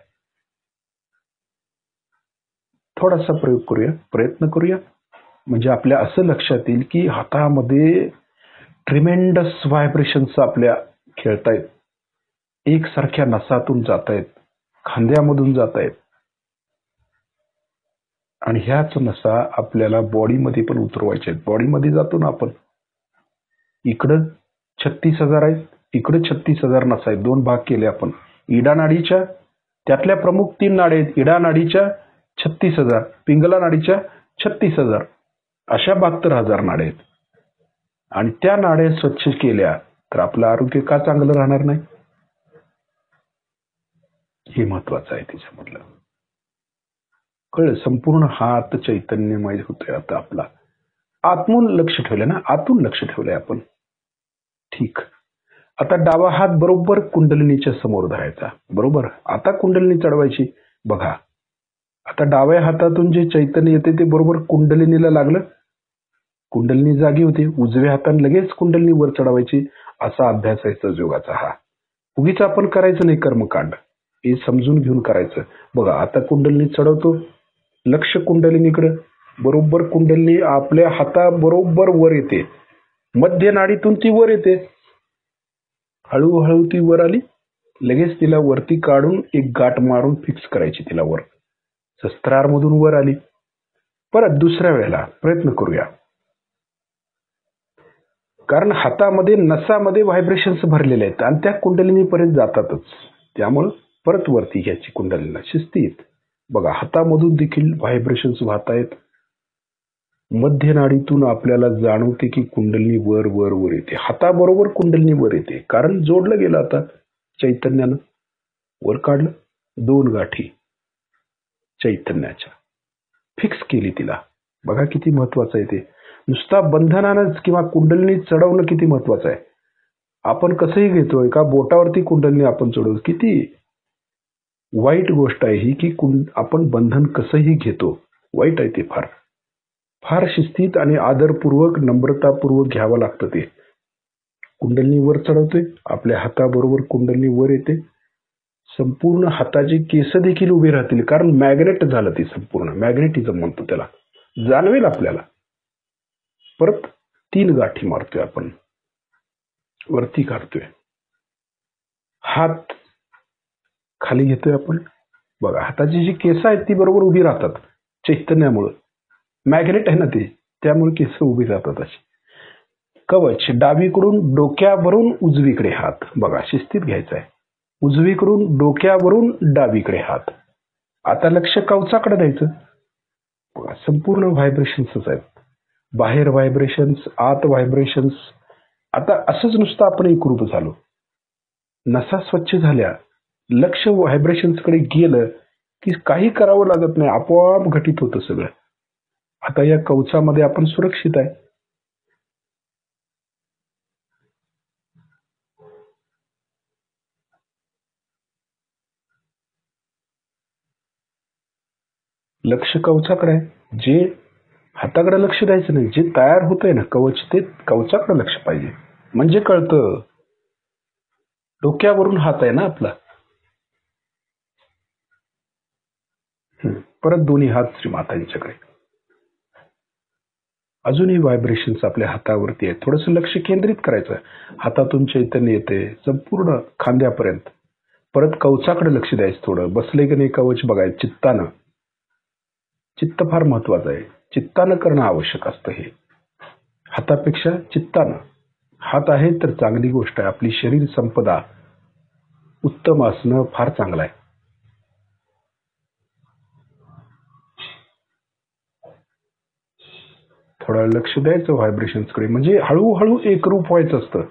थोडासा प्रयोग करूया, प्रयत्न करूया. म्हणजे आपल्या असं लक्षात येईल की हातामध्ये ट्रिमेंडस व्हायब्रेशन्स आपल्या खेळतायत. एकसारख्या नसातून जात आहेत, खांद्यामधून जात आहेत आणि ह्याच नसा आपल्याला बॉडीमध्ये पण उतरवायच्या आहेत. बॉडीमध्ये जातो ना आपण, इकडं 36,000 आहेत, इकडे 36,000 नसा आहेत. 2 भाग केले आपण. इडा नाडीच्या त्यातल्या प्रमुख 3 नाड्या आहेत. इडा नाडीच्या 36,000, पिंगला नाडीच्या 36,000 अशा 72,000 नाड्या आहेत. आणि त्या नाड्या स्वच्छ केल्या तर आपलं आरोग्य का चांगलं राहणार नाही? हे महत्वाचं आहे त्याच्यामधलं. कळलं? संपूर्ण हात चैतन्यमय होतोय आता आपला. आतून लक्ष ठेवलंय ना, आतून लक्ष ठेवलंय आपण. ठीक. आता डावा हात बरोबर कुंडलिनीच्या समोर धरायचा. बरोबर. आता कुंडलिनी चढवायची. बघा, आता डाव्या हातातून जे चैतन्य येते ते बरोबर कुंडलिनीला लागलं. कुंडलिनी जागी होते. उजव्या हाताने लगेच कुंडलिनी वर चढवायची. असा अभ्यास आहे सजयोगाचा हा. उगीच आपण करायचं नाही कर्मकांड. हे समजून घेऊन करायचं. बघा, आता कुंडलिनी चढवतो. लक्ष कुंडलिनीकडे. बरोबर कुंडलिनी आपल्या हाता बरोबर वर येते. मध्य नाडीतून ती वर येते. हळूहळू ती वर आली. लगेच तिला वरती काढून एक गाठ मारून फिक्स करायची तिला वर. सहस्त्रारमधून वर आली. परत दुसऱ्या वेळेला प्रयत्न करूया. कारण हातामध्ये नसामध्ये व्हायब्रेशन्स भरलेले आहेत आणि त्या कुंडलिनीपर्यंत जातातच. त्यामुळं परत वरती घ्यायची कुंडलिनीला शिस्तीत. बघा, हातामधून देखील व्हायब्रेशन्स वाहत आहेत. मध्य नाडीतून आपल्याला जाणवते की कुंडलिनी वर वर वर येते. हाताबरोबर कुंडलिनी वर येते. कारण जोडलं गेलं आता चैतन्यानं. वर काढलं. 2 गाठी चैतन्याच्या फिक्स केली तिला. बघा किती महत्वाचं आहे ते. नुसता बंधनानं किंवा कुंडलिनी चढवणं किती महत्वाचं आहे. आपण कसंही घेतोय का बोटावरती कुंडलिनी आपण चढवतो. किती वाईट गोष्ट आहे ही की आपण बंधन कसंही घेतो. वाईट आहे ते. फार फार शिस्तीत आणि आदरपूर्वक नम्रतापूर्वक घ्यावं लागतं ते. कुंडलिनी वर चढवतोय. आपल्या हाताबरोबर कुंडलिनी वर येते. संपूर्ण हाताचे केस देखील उभे राहतील. कारण मॅग्नेट झालं ते संपूर्ण. मॅग्नेटिझम म्हणतो त्याला. जाणवेल आपल्याला. परत 3 गाठी मारतोय आपण. वरती काढतोय. हात खाली घेतोय आपण. बघा, हाताची जी केस आहेत ती बरोबर उभी राहतात चैतन्यामुळे. मॅग्नेट आहे ना ते. त्यामुळे केस उभी राहतात अशी. कवच डावीकडून डोक्यावरून उजवीकडे हात. बघा, शिस्तीत घ्यायचा आहे. उजवीकडून डोक्यावरून डावीकडे हात. आता लक्ष कवचाकडे द्यायचं. बघा, संपूर्ण व्हायब्रेशन्स आहेत. बाहेर व्हायब्रेशन्स, आत व्हायब्रेशन्स. आता असंच नुसतं आपण एकरूप झालो. नसा स्वच्छ झाल्या. लक्ष व्हायब्रेशन्सकडे गेलं की काही करावं लागत नाही. आपोआप घटित होतं सगळं. आता या कवचामध्ये आपण सुरक्षित आहे. लक्ष कवचाकडे आहे. जे हाताकडे लक्ष द्यायचं नाही. जे तयार होतंय ना कवच, ते कवचाकडे लक्ष पाहिजे. म्हणजे कळतं. डोक्यावरून हात आहे ना आपला. परत दोन्ही हात श्रीमातांच्याकडे. अजूनही व्हायब्रेशन्स आपल्या हातावरती आहेत. थोडंसं लक्ष केंद्रित करायचं. हातातून चैतन्य येते संपूर्ण खांद्यापर्यंत. परत कवचाकडे लक्ष द्यायचं. थोडं बसले की नाही कवच बघायचं चित्तानं. चित्त फार महत्वाचं आहे. चित्तानं करणं आवश्यक असतं हे. हातापेक्षा चित्तानं. हात आहे तर चांगली गोष्ट आहे. आपली शरीर संपदा उत्तम असणं फार चांगलं आहे. थोडं लक्ष द्यायचं व्हायब्रेशन्सकडे. म्हणजे हळूहळू एकरूप व्हायचं असतं.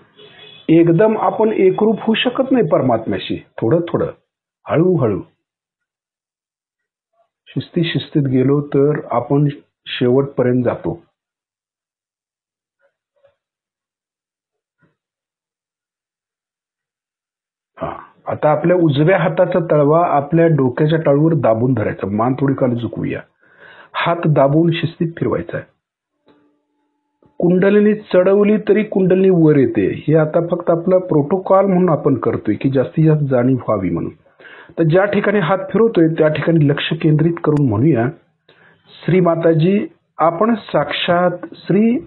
एकदम आपण एकरूप होऊ शकत नाही परमात्म्याशी. थोडं थोडं हळूहळू शिस्तीत गेलो तर आपण शेवटपर्यंत जातो. आता आपल्या उजव्या हाताचा तळवा आपल्या डोक्याच्या टाळूवर दाबून धरायचा. मान थोडी खाली झुकवूया. हात दाबून शिस्तीत फिरवायचा आहे. कुंडलिनी चढवली तरी कुंडलिनी वर येते. हे आता फक्त आपला प्रोटोकॉल म्हणून आपण करतोय की जास्तीत जास्त जाणीव व्हावी म्हणून. तर ज्या ठिकाणी हात फिरवतोय त्या ठिकाणी लक्ष केंद्रित करून म्हणूया, श्री माताजी, आपण साक्षात श्री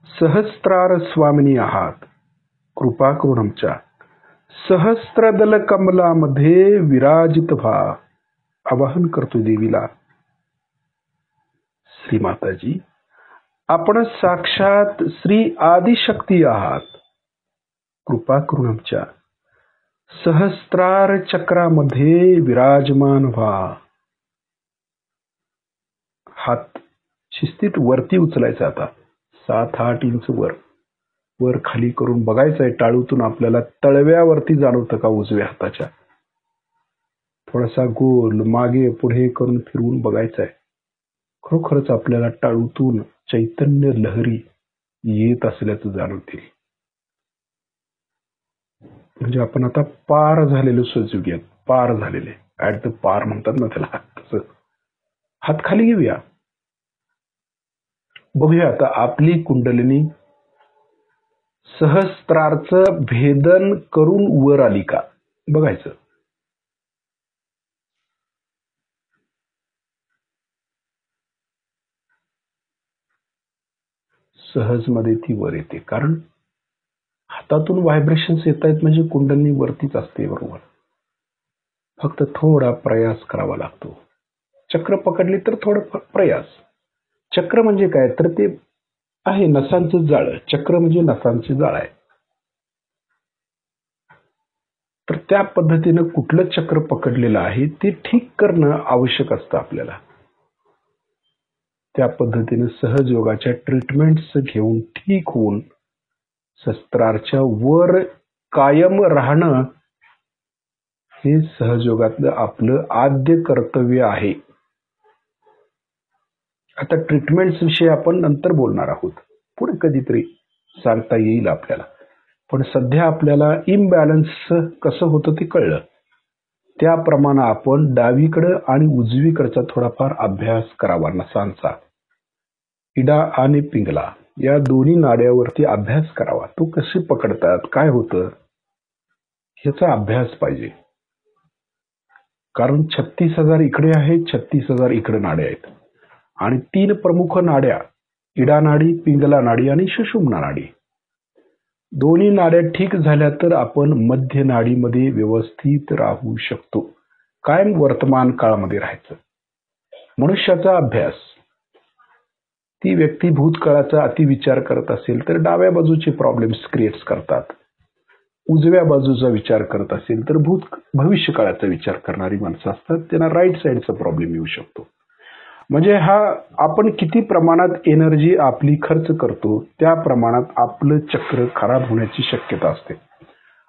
सहस्त्रार स्वामिनी आहात. कृपा करून आमच्या सहस्त्रदल कमलामध्ये विराजित व्हा. आवाहन करतोय देवीला. श्री माताजी, आपण साक्षात श्री आदिशक्ती आहात. कृपा करून आमच्या सहस्त्रार चक्रामध्ये विराजमान व्हा. हात शिस्तीत वरती उचलायचं. आता 7-8 इंच वर खाली करून बघायचंय. टाळूतून आपल्याला तळव्यावरती जाणवतं का उजव्या हाताच्या. थोडासा गोल मागे पुढे करून फिरवून बघायचंय. खरोखरच आपल्याला टाळूतून चैतन्य लहरी येत असल्याचं जाणवतील. म्हणजे आपण आता पार झालेलो सजयोगी, पार झालेले, ऍट द पार म्हणतात ना त्याला, तसं. हात खाली घेऊया. बघूया आता आपली कुंडलिनी सहस्त्रारचं भेदन करून वर आली का बघायचं. सहज मध्ये ती वर येते, कारण हातातून व्हायब्रेशन्स येत आहेत म्हणजे कुंडलिनी वरतीच असते. बरोबर, फक्त थोडा प्रयास करावा लागतो. चक्र पकडली तर थोडं प्रयास. चक्र म्हणजे काय, तर ते आहे नसांचं जाळं. चक्र म्हणजे नसांचे जाळ आहे. तर त्या पद्धतीनं कुठलं चक्र पकडलेलं आहे ते ठीक करणं आवश्यक असतं आपल्याला. त्या पद्धतीने सहज योगाच्या ट्रीटमेंट्स घेऊन ठीक होऊन सहस्त्रारच्या वर कायम राहणं हे सहजयोगातलं आपलं आद्य कर्तव्य आहे. आता ट्रीटमेंट्स विषयी आपण नंतर बोलणार आहोत, पुढे कधीतरी सांगता येईल आपल्याला. पण सध्या आपल्याला इम्बॅलन्स कसं होतं ते कळलं. त्याप्रमाणे आपण डावीकडं आणि उजवीकडचा थोडाफार अभ्यास करावा. नसांचा, इडा आणि पिंगला या दोन्ही नाड्यावरती अभ्यास करावा. तो कसे पकडतात, काय होतं, ह्याचा अभ्यास पाहिजे. कारण 36,000 इकडे आहेत, 36,000 इकडे नाड्या आहेत. आणि 3 प्रमुख नाड्या, इडा नाडी, पिंगला नाडी आणि सुषुम्ना नाडी. दोन्ही नाड्या ठीक झाल्या तर आपण मध्य नाडीमध्ये व्यवस्थित राहू शकतो. कायम वर्तमान काळामध्ये राहायचं. मनुष्याचा अभ्यास, ती व्यक्ती भूतकाळाचा अतिविचार करत असेल तर डाव्या बाजूचे प्रॉब्लेम्स क्रिएट करतात. उजव्या बाजूचा विचार करत असेल तर भविष्यकाळाचा विचार करणारी माणसं असतात, त्यांना राईट साईडचा प्रॉब्लेम येऊ शकतो. म्हणजे हा आपण किती प्रमाणात एनर्जी आपली खर्च करतो त्या प्रमाणात आपलं चक्र खराब होण्याची शक्यता असते.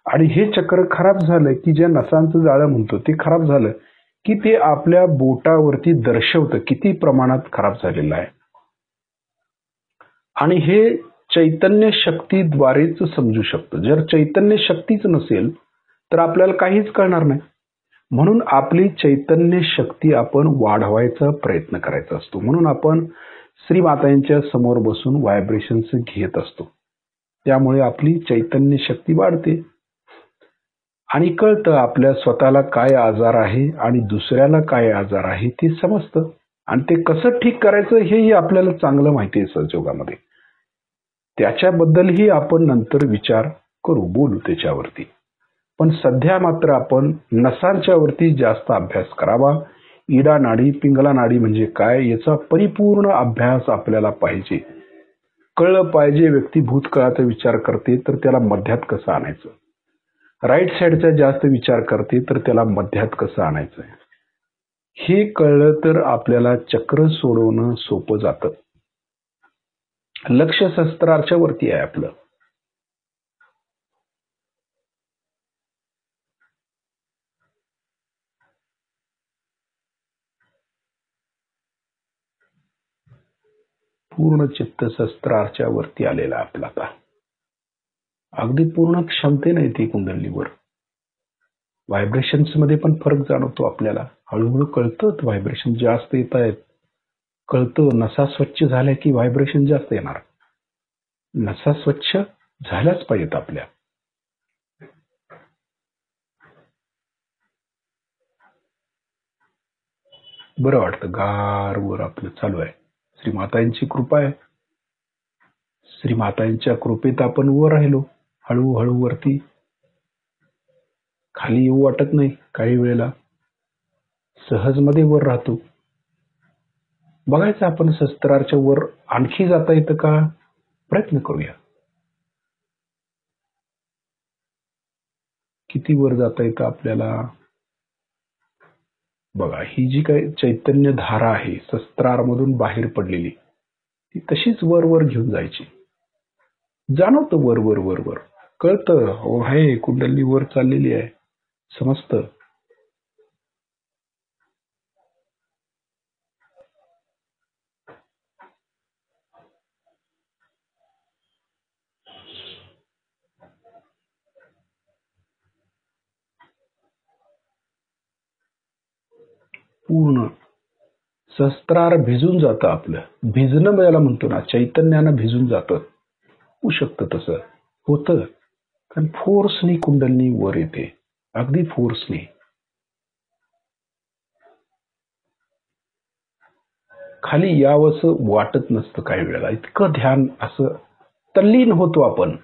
आणि हे चक्र खराब झालं की ज्या नसांचं जाळं म्हणतो ते खराब झालं की ते आपल्या बोटावरती दर्शवतं किती प्रमाणात खराब झालेलं आहे. आणि हे चैतन्य शक्तीद्वारेच समजू शकतं. जर चैतन्य शक्तीच नसेल तर आपल्याला काहीच कळणार नाही. म्हणून आपली चैतन्य शक्ती आपण वाढवायचा प्रयत्न करायचा असतो. म्हणून आपण श्रीमातांच्या समोर बसून व्हायब्रेशन्स घेत असतो. त्यामुळे आपली चैतन्य शक्ती वाढते आणि कळतं आपल्या स्वतःला काय आजार आहे आणि दुसऱ्याला काय आजार आहे ते समजतं. आणि ते कसं ठीक करायचं हेही आपल्याला चांगलं माहिती आहे सहजयोगामध्ये. त्याच्याबद्दलही आपण नंतर विचार करू, बोलू त्याच्यावरती. पण सध्या मात्र आपण नसांच्या वरती जास्त अभ्यास करावा. इडा नाडी, पिंगला नाडी म्हणजे काय याचा परिपूर्ण अभ्यास आपल्याला पाहिजे. कळलं पाहिजे व्यक्ती भूतकाळाचा विचार करते तर त्याला मध्यात कसं आणायचं, राईट साईडचा जास्त विचार करते तर त्याला मध्यात कसं आणायचं, हे कळलं तर आपल्याला चक्र सोडवणं सोपं जातं. लक्ष सहस्त्रारच्या वरती आहे आपलं. पूर्ण चित्त सहस्त्रारच्या वरती आलेला आपला. आता अगदी पूर्ण क्षमतेने ती कुंडलीवर व्हायब्रेशन्स मध्ये पण फरक जाणवतो आपल्याला. हळूहळू कळतं व्हायब्रेशन जास्त येत आहेत. कळतं नसा स्वच्छ झाल्या की व्हायब्रेशन जास्त येणार. नसा स्वच्छ झाल्याच पाहिजेत आपल्या. बरं वाटतं, गार वर आपलं चालू आहे. श्रीमातांची कृपा आहे. श्रीमातांच्या कृपेत आपण वर राहिलो. हळूहळू वरती, खाली येऊ वाटत नाही. काही वेळेला सहज मध्ये वर राहतो. बघायचं आपण सहस्त्रारच्या वर आणखी जाता येतं का, प्रयत्न करूया. किती वर जाता येतं आपल्याला बघा. ही जी काही चैतन्य धारा आहे सहस्त्रार मधून बाहेर पडलेली, ती तशीच वर वर घेऊन जायची. जाणवतं वर वर वर वर, कळतं हो आहे कुंडली वर चाललेली आहे, समजतं. पूर्ण सहस्त्रार भिजून जातं आपलं. भिजणं याला म्हणतो ना, चैतन्यानं भिजून जातं. होऊ शकतं तसं, होतं. कारण फोर्सनी कुंडलिनी वर येते, अगदी फोर्सनी. खाली यावंसं वाटत नसतं काही वेळेला. इतकं ध्यान असं तल्लीन होतो आपण.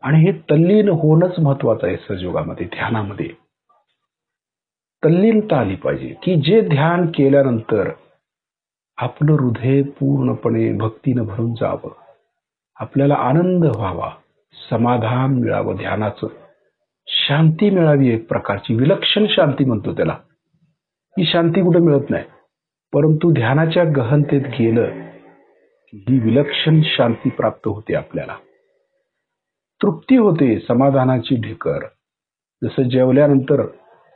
आणि हे तल्लीन होणंच महत्वाचं आहे सहयोगामध्ये, ध्यानामध्ये. तल्लीनता आली पाहिजे की जे ध्यान केल्यानंतर आपलं हृदय पूर्णपणे भक्तीनं भरून जावं, आपल्याला आनंद व्हावा, समाधान मिळावं ध्यानाचं, शांती मिळावी, एक प्रकारची विलक्षण शांती म्हणतो त्याला. ही शांती कुठे मिळत नाही, परंतु ध्यानाच्या गहनतेत गेलं की ही विलक्षण शांती प्राप्त होते आपल्याला. तृप्ती होते, समाधानाची ढेकर. जसं जेवल्यानंतर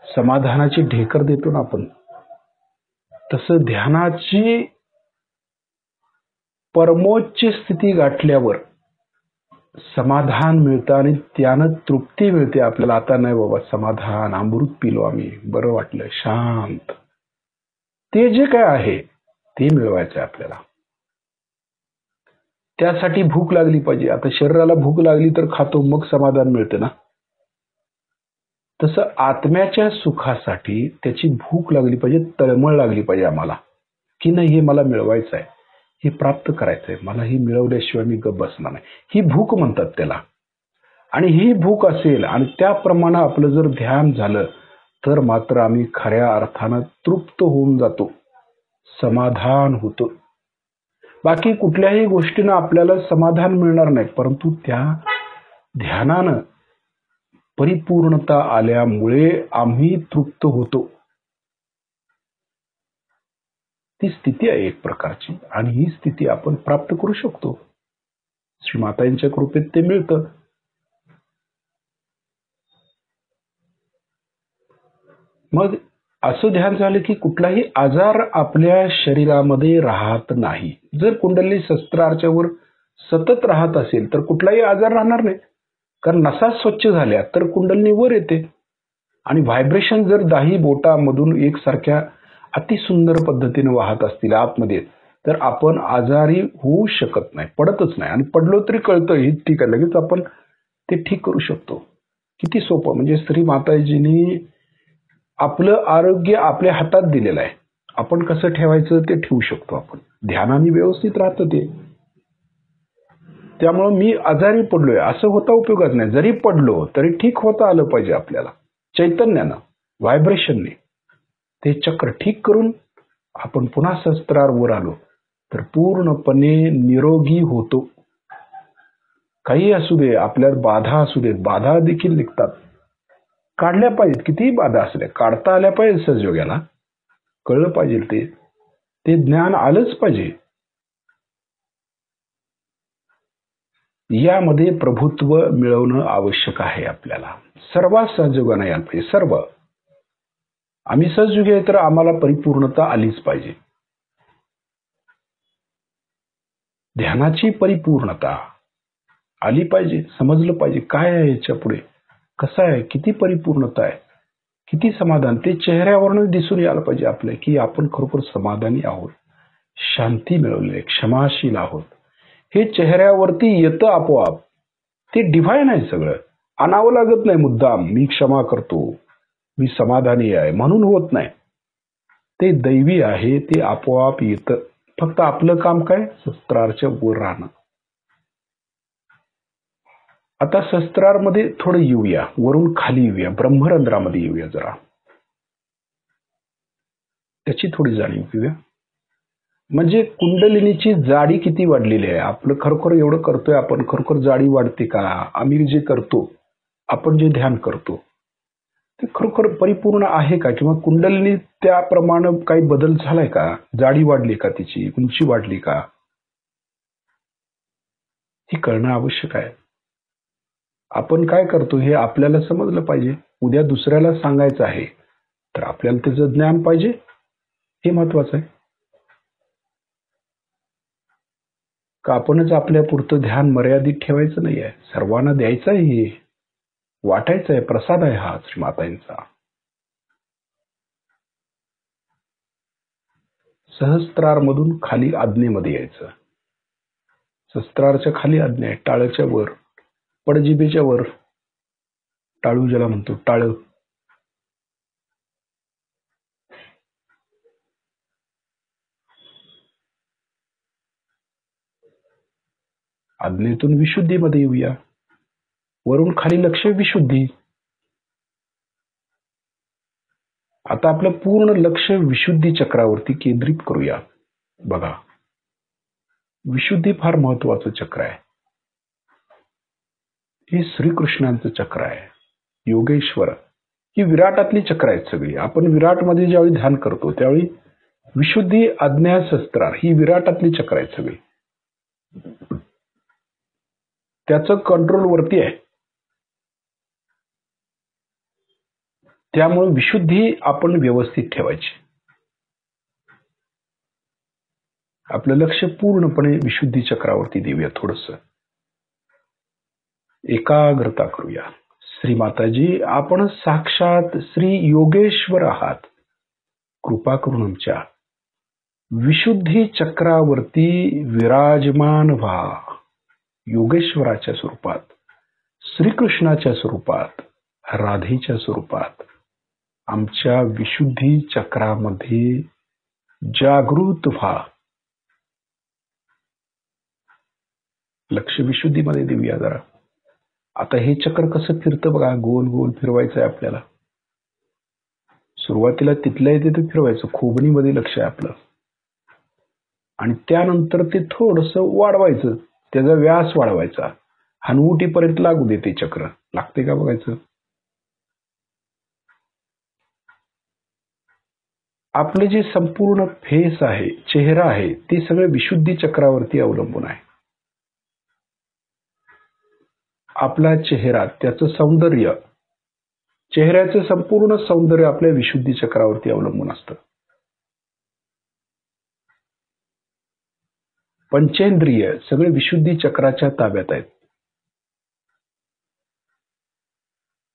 समाधानाची ढेकर देतो ना आपण, तसं ध्यानाची परमोच्च स्थिती गाठल्यावर समाधान मिळतं आणि त्यानं तृप्ती मिळते आपल्याला. आता नाही बाबा, समाधान, अमृत पिलो आम्ही, बरं वाटलं, शांत. ते जे काय आहे ते मिळवायचं आहे आपल्याला. त्यासाठी भूक लागली पाहिजे. आता शरीराला भूक लागली तर खातो, मग समाधान मिळतं ना. तसं आत्म्याच्या सुखासाठी त्याची भूक लागली पाहिजे, तळमळ लागली पाहिजे आम्हाला, की नाही हे मला मिळवायचं आहे, हे प्राप्त करायचं आहे, मला ही मिळवल्याशिवाय मी गप्प बसणार नाही. ही भूक म्हणतात त्याला. आणि ही भूक असेल आणि त्याप्रमाणे आपलं जर ध्यान झालं तर मात्र आम्ही खऱ्या अर्थानं तृप्त होऊन जातो, समाधान होतं. बाकी कुठल्याही गोष्टीनं आपल्याला समाधान मिळणार नाही, परंतु त्या ध्यानानं परिपूर्णता आल्यामुळे आम्ही तृप्त होतो. ती स्थिती आहे एक प्रकारची, आणि ही स्थिती आपण प्राप्त करू शकतो. श्रीमातांच्या कृपेत ते मिळतं. मग असं ध्यान झालं की कुठलाही आजार आपल्या शरीरामध्ये राहत नाही. जर कुंडली सहस्त्रारच्या वर सतत राहत असेल तर कुठलाही आजार राहणार नाही. कारण नसा स्वच्छ झाल्या तर कुंडलिनी वर येते. आणि व्हायब्रेशन जर 10 बोटामधून एकसारख्या अतिसुंदर पद्धतीने वाहत असतील आतमध्ये, तर आपण आजारी होऊ शकत नाही, पडतच नाही. आणि पडलो तरी कळतं हे ठीक आहे, लगेच आपण ते ठीक करू शकतो. किती सोपं. म्हणजे श्री माताजींनी आपलं आरोग्य आपल्या हातात दिलेलं आहे. आपण कसं ठेवायचं ते ठेवू शकतो आपण. ध्यानाने व्यवस्थित राहतं ते. त्यामुळे मी आजारी पडलोय असं होता उपयोगच नाही. जरी पडलो तरी ठीक होता आलं पाहिजे आपल्याला, चैतन्यानं, व्हायब्रेशनने. ते चक्र ठीक करून आपण पुन्हा सहस्त्रावर आलो तर पूर्णपणे निरोगी होतो. काही असू दे, आपल्यात बाधा असू देत, बाधा देखील निघतात, काढल्या पाहिजेत. कितीही बाधा असल्या काढता आल्या पाहिजे. सहयोगाला कळलं पाहिजे, ते ज्ञान आलंच पाहिजे. यामध्ये प्रभुत्व मिळवणं आवश्यक आहे आपल्याला. सर्व सहयोगानं यायला पाहिजे. सर्व आम्ही सहयोगी आहे तर आम्हाला परिपूर्णता आलीच पाहिजे. ध्यानाची परिपूर्णता आली पाहिजे. समजलं पाहिजे काय आहे याच्या पुढे, कसं आहे, किती परिपूर्णता आहे, किती समाधान. ते चेहऱ्यावरून दिसून यायला पाहिजे आपल्या की आपण खरोखर समाधानी आहोत, शांती मिळवली, क्षमाशील आहोत. हे चेहऱ्यावरती येतं आपोआप. ते डिव्हाइन आहे सगळं. आणावं लागत नाही मुद्दाम. मी क्षमा करतो, मी समाधानी आहे म्हणून होत नाही. ते दैवी आहे, ते आपोआप येतं. फक्त आपलं काम काय, सहस्त्रारच्या वर राहणं. आता सहस्त्रारमध्ये थोडं येऊया, वरून खाली येऊया, ब्रह्मरंध्रामध्ये येऊया जरा. त्याची थोडी जाणीव घेऊया. म्हणजे कुंडलिनीची जाडी किती वाढलेली आहे. आपलं खरोखर एवढं करतोय आपण, खरोखर जाडी वाढते का. आम्ही जे करतो, आपण जे ध्यान करतो ते खरोखर परिपूर्ण आहे का, किंवा कुंडलिनी त्याप्रमाणे काही बदल झालाय का, जाडी वाढली का, तिची उंची वाढली का. हे कळणं आवश्यक आहे. आपण काय करतो हे आपल्याला समजलं पाहिजे. उद्या दुसऱ्याला सांगायचं आहे तर आपल्याला त्याचं ज्ञान पाहिजे, हे महत्वाचं आहे. का आपणच आपल्या पुरतं ध्यान मर्यादित ठेवायचं नाही आहे, सर्वांना द्यायचं आहे, हे वाटायचं आहे, प्रसाद आहे हा श्रीमातांचा. सहस्त्रार मधून खाली आज्ञेमध्ये यायचं. सहस्त्रारच्या खाली आज्ञा आहे, टाळच्या वर, पडजिभेच्या वर. टाळू ज्याला म्हणतो, टाळ. आज्ञेतून विशुद्धीमध्ये येऊया. वरून खाली लक्ष विशुद्धी. आता आपलं पूर्ण लक्ष विशुद्धी चक्रावरती केंद्रित करूया. बघा, विशुद्धी फार महत्वाचं चक्र आहे. हे श्रीकृष्णांचं चक्र आहे. योगेश्वर ही विराटातली चक्र आहेत सगळी. आपण विराटमध्ये ज्यावेळी ध्यान करतो त्यावेळी विशुद्धी, आज्ञा, सहस्त्रार ही विराटातली चक्र आहेत सगळी. त्याचं कंट्रोल वरती आहे. त्यामुळे विशुद्धी आपण व्यवस्थित ठेवायची. आपलं लक्ष पूर्णपणे विशुद्धी चक्रावरती देऊया. थोडस एकाग्रता करूया. श्रीमाताजी, आपण साक्षात श्री योगेश्वर आहात. कृपा करून आमच्या विशुद्धी चक्रावरती विराजमान व्हा. योगेश्वराच्या स्वरूपात, श्रीकृष्णाच्या स्वरूपात, राधेच्या स्वरूपात आमच्या विशुद्धी चक्रामध्ये जागृत व्हा. लक्ष विशुद्धीमध्ये देऊया जरा. आता हे चक्र कसं फिरतं बघा, गोल गोल फिरवायचं आहे आपल्याला. सुरुवातीला तिथल्या तिथे फिरवायचं, खोबणीमध्ये लक्ष आहे आपलं, आणि त्यानंतर ते थोडस वाढवायचं, त्याचा व्यास वाढवायचा, हनुवटीपर्यंत लागू देते चक्र. लागते का बघायचं. आपले जे संपूर्ण फेस आहे, चेहरा आहे, ते सगळे विशुद्धी चक्रावरती अवलंबून आहे. आपला चेहरा, त्याचं सौंदर्य, चेहऱ्याचं संपूर्ण सौंदर्य आपल्या विशुद्धी चक्रावरती अवलंबून असतं. पंचेंद्रिय सगळे विशुद्धी चक्राच्या ताब्यात आहेत.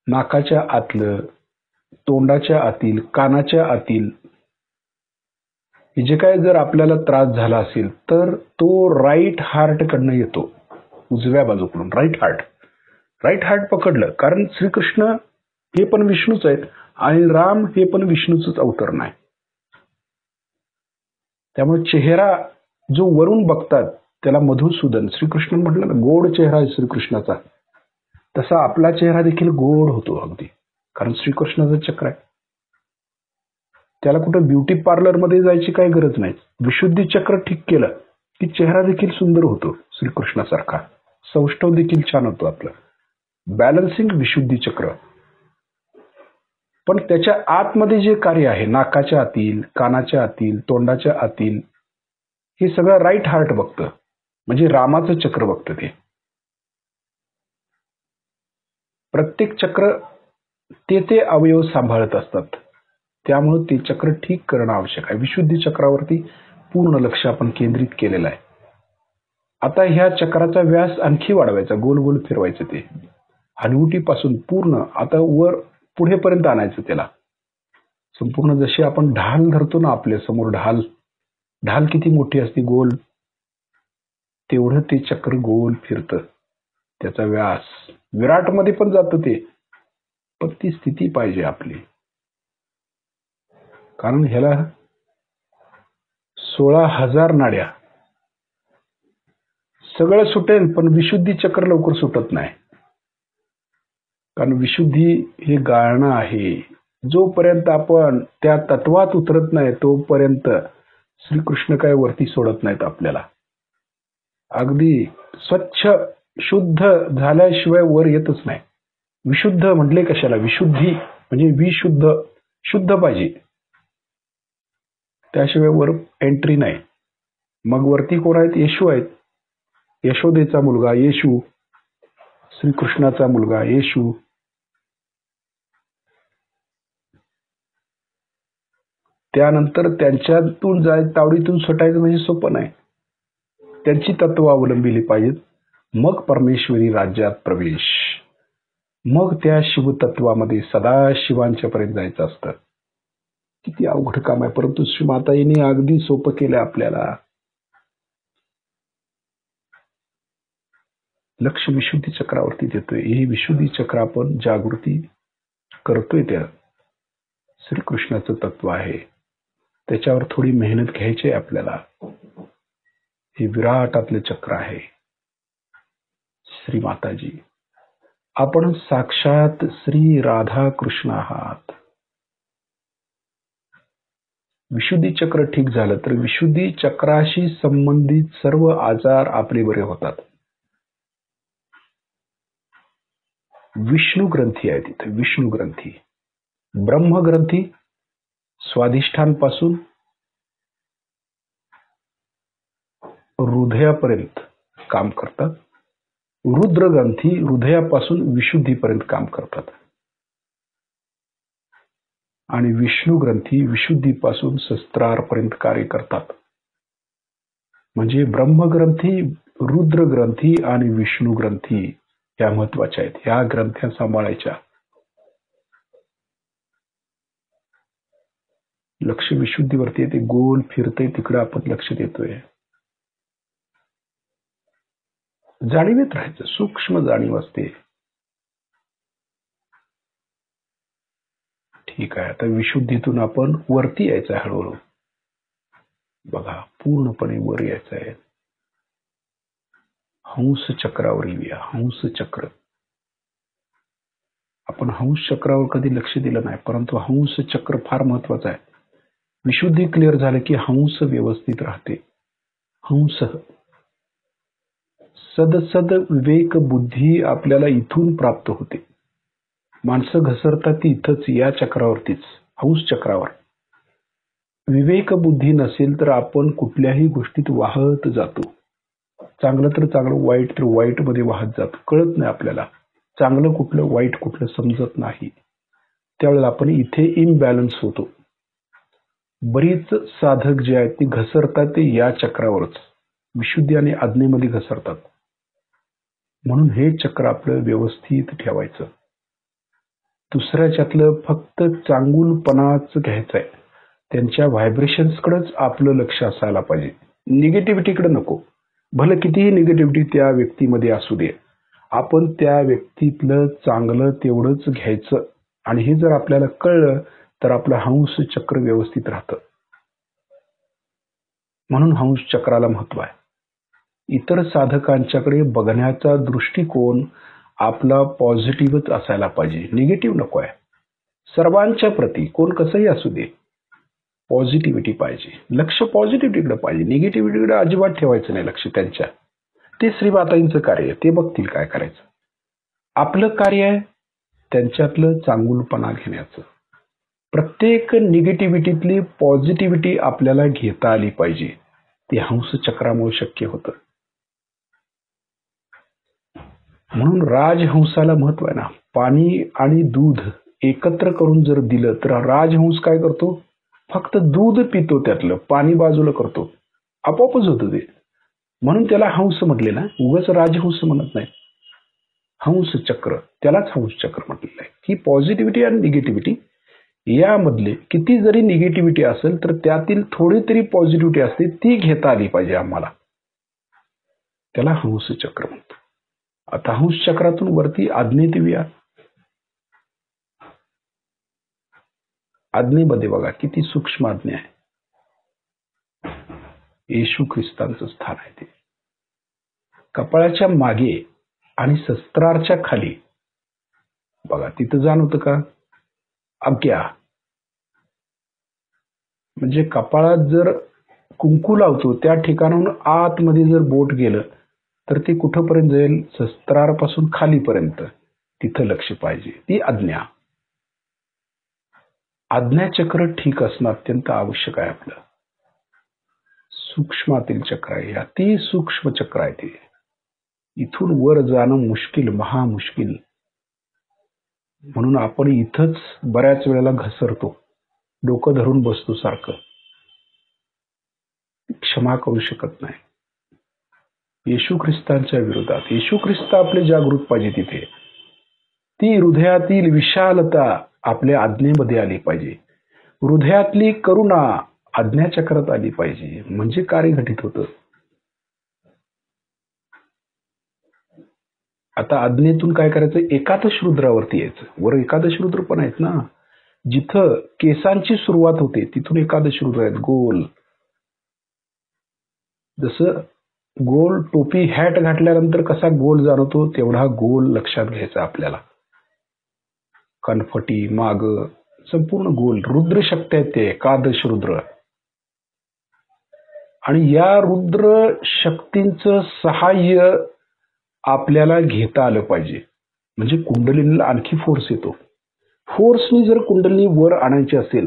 नाकाच्या आतलं, तोंडाच्या आतील, कानाच्या आतील हे जे काय जर आपल्याला त्रास झाला असेल तर तो राईट हार्ट कडनं येतो. उजव्या बाजूकडून राईट हार्ट पकडलं, कारण श्रीकृष्ण हे पण विष्णूच आहेत आणि राम हे पण विष्णूच अवतरण आहे. त्यामुळे चेहरा जो वरून बघतात त्याला मधुसूदन, श्रीकृष्ण म्हटलं ना, गोड चेहरा आहे श्रीकृष्णाचा, तसा आपला चेहरा देखील गोड होतो अगदी, कारण श्रीकृष्णाचं चक्र आहे. त्याला कुठं ब्युटी पार्लर मध्ये जायची काही गरज नाही. विशुद्धी चक्र ठीक केलं की चेहरा देखील सुंदर होतो श्रीकृष्णासारखा. सौष्ठव देखील छान होतो आपलं. बॅलन्सिंग विशुद्धी चक्र. पण त्याच्या आतमध्ये जे कार्य आहे, नाकाच्या आतील, कानाच्या आतील, तोंडाच्या आतील, हे सगळं राईट हार्ट बघतं, म्हणजे रामाचं चक्र बघतं. ते प्रत्येक चक्र ते अवयव सांभाळत असतात. त्यामुळे ते चक्र ठीक करणं आवश्यक आहे. विशुद्धी चक्रावरती पूर्ण लक्ष आपण केंद्रित केलेलं आहे. आता ह्या चक्राचा व्यास आणखी वाढवायचा, गोल गोल फिरवायचं, ते हनुवटीपासून पूर्ण आता वर पुढेपर्यंत आणायचं त्याला. संपूर्ण जशी आपण ढाल धरतो ना, आपल्या समोर ढाल किती मोठी असते गोल, तेवढं ते चक्र गोल फिरतं. त्याचा व्यास विराटमध्ये पण जातं ते. पण ती स्थिती पाहिजे आपली, कारण ह्याला 16,000 नाड्या. सगळं सुटेल पण विशुद्धी चक्र लवकर सुटत नाही, कारण विशुद्धी हे गाळणं आहे. जोपर्यंत आपण त्या तत्वात उतरत नाही तोपर्यंत श्रीकृष्ण काय वरती सोडत नाहीत आपल्याला. अगदी स्वच्छ शुद्ध झाल्याशिवाय वर येतच नाही. विशुद्ध म्हटले कशाला, विशुद्धी म्हणजे विशुद्ध, शुद्ध पाहिजे, त्याशिवाय वर एंट्री नाही. मग वरती कोण आहेत, येशू आहेत. यशोदेचा मुलगा येशू, श्रीकृष्णाचा मुलगा येशू. त्यानंतर त्यांच्यातून तावडीतून सुटायचं म्हणजे सोपं नाही. त्यांची तत्व अवलंबिली पाहिजेत. मग परमेश्वरी राज्यात प्रवेश. मग त्या शिवतत्वामध्ये सदाशिवांच्या पर्यंत जायचं असतं. किती अवघड काम आहे, परंतु श्रीमाताईने अगदी सोपं केलं आपल्याला. लक्ष विशुद्धी चक्रावरती देतोय. ही विशुद्धी चक्र आपण जागृती करतोय. त्या श्रीकृष्णाचं तत्व आहे, त्याच्यावर थोडी मेहनत घ्यायची आहे आपल्याला. हे विराटातले चक्र आहे. श्रीमाताजी, आपण साक्षात श्री राधा कृष्ण आहात. विशुद्धी चक्र ठीक झालं तर विशुद्धी चक्राशी संबंधित सर्व आजार आपले बरे होतात. विष्णू ग्रंथी आहे तिथे. विष्णू ग्रंथी, ब्रह्म ग्रंथी स्वाधिष्ठान पासून हृदयापर्यंत काम करतात. रुद्र ग्रंथी हृदयापासून विशुद्धीपर्यंत काम करतात. आणि विष्णू ग्रंथी विशुद्धीपासून सहस्त्रारपर्यंत कार्य करतात. म्हणजे ब्रह्मग्रंथी, रुद्र ग्रंथी आणि विष्णू ग्रंथी या महत्वाच्या आहेत. ह्या ग्रंथ्या सांभाळायच्या. लक्ष विशुद्धीवरती ते गोल फिरते, तिकडे आपण लक्ष देतोय. जाणीवेत राहायचं. सूक्ष्म जाणीव असते. ठीक आहे. आता विशुद्धीतून आपण वरती यायचं आहे. हळूहळू बघा, पूर्णपणे वर यायचं आहे. हंस चक्रावर येऊया. हंस चक्र. आपण हंस चक्रावर कधी लक्ष दिलं नाही, परंतु हंस चक्र फार महत्वाचं आहे. विशुद्धी क्लिअर झालं की हंस व्यवस्थित राहते. हंस सद विवेक बुद्धी आपल्याला इथून प्राप्त होते. माणसं घसरतात ती इथंच, या चक्रावरतीच, हंस चक्रावर. विवेक बुद्धी नसेल तर आपण कुठल्याही गोष्टीत वाहत जातो. चांगलं तर चांगलं, वाईट तर वाईट मध्ये वाहत जातो. कळत नाही आपल्याला चांगलं कुठलं वाईट कुठलं, समजत नाही. त्यावेळेला आपण इथे इम्बॅलन्स होतो. बरीच साधक जे आहेत ते घसरतात ते या चक्रावरच, विशुद्धी आणि आज्ञेमध्ये घसरतात. म्हणून हे चक्र आपलं व्यवस्थित ठेवायचं. दुसऱ्याच्यातलं फक्त चांगुलपणाच घ्यायचं आहे. त्यांच्या व्हायब्रेशन्सकडेच आपलं लक्ष असायला पाहिजे. निगेटिव्हिटीकडे नको. भलं कितीही निगेटिव्हिटी त्या व्यक्तीमध्ये असू दे, आपण त्या व्यक्तीतलं चांगलं तेवढंच घ्यायचं. आणि हे जर आपल्याला कळलं तर आपलं हंस चक्र व्यवस्थित राहतं. म्हणून हंस चक्राला महत्व आहे. इतर साधकांच्याकडे बघण्याचा दृष्टिकोन आपला पॉझिटिव्हच असायला पाहिजे. निगेटिव्ह नको आहे. सर्वांच्या प्रती कोण कसंही असू दे, पॉझिटिव्हिटी पाहिजे. लक्ष पॉझिटिव्हिटीकडे पाहिजे. निगेटिव्हिटीकडे अजिबात ठेवायचं नाही लक्ष त्यांच्या. ते श्रीमाताईंचं कार्य आहे, ते बघतील काय करायचं. आपलं कार्य आहे त्यांच्यातलं चांगुलपणा घेण्याचं. प्रत्येक निगेटिव्हिटीतली पॉझिटिव्हिटी आपल्याला घेता आली पाहिजे. ते हंस चक्रामुळे शक्य होतं. म्हणून राजहंसाला महत्व आहे ना. पाणी आणि दूध एकत्र करून जर दिलं तर राजहंस काय करतो, फक्त दूध पितो, त्यातलं पाणी बाजूला करतो, आपोआपच होतं ते. म्हणून त्याला हंस म्हटले ना, उगाच राजहंस म्हणत नाही. हंस चक्र, त्यालाच हंस चक्र म्हटलेलं आहे. की पॉझिटिव्हिटी आणि निगेटिव्हिटी यामधले किती जरी निगेटिव्हिटी असेल तर त्यातील थोडी तरी पॉझिटिव्हिटी असते, ती घेता आली पाहिजे आम्हाला. त्याला हंस चक्र म्हणतो. आता हंस चक्रातून वरती आज्ञेत येऊया. आज्ञेमध्ये बघा किती सूक्ष्म आज्ञा आहे. येशू ख्रिस्तांचं स्थान आहे ते. कपाळाच्या मागे आणि शस्त्राच्या खाली बघा, तिथं जाणवतं का आज्ञा. म्हणजे कपाळात जर कुंकू लावतो त्या ठिकाणाहून आतमध्ये जर बोट गेलं तर ते कुठपर्यंत जाईल, शस्त्रापासून खालीपर्यंत. तिथं लक्ष पाहिजे. ती आज्ञा. आज्ञाचक्र ठीक असणं अत्यंत आवश्यक आहे आपलं. सूक्ष्मातील चक्र आहे, अति सूक्ष्म चक्र आहे ते. इथून वर जाणं मुश्किल, महामुश्किल. म्हणून आपण इथंच बऱ्याच वेळेला घसरतो, डोकं धरून बसतो सारखं, क्षमा करू शकत नाही. येशू ख्रिस्तांच्या विरोधात, येशू ख्रिस्त आपले जागृत पाहिजे तिथे. ती हृदयातील विशालता आपल्या आज्ञेमध्ये आली पाहिजे. हृदयातली करुणा आज्ञाचक्रात आली पाहिजे, म्हणजे कार्य घटित होतं. आता आज्ञेतून काय करायचं, एकादश रुद्रावरती यायचं. वर एकादश रुद्र पण आहेत ना, जिथं केसांची सुरुवात होते तिथून एकादश रुद्र आहेत. गोल, जसं गोल टोपी हॅट घातल्यानंतर कसा गोल जाणवतो, तेवढा गोल लक्षात घ्यायचा आपल्याला. कनफटी, माग, संपूर्ण गोल रुद्र शक्ती आहेत ते एकादश रुद्र. आणि या रुद्र शक्तींचं सहाय्य आपल्याला घेता आलं पाहिजे, म्हणजे कुंडलिनीला आणखी फोर्स येतो. फोर्सनी जर कुंडलिनी वर आणायची असेल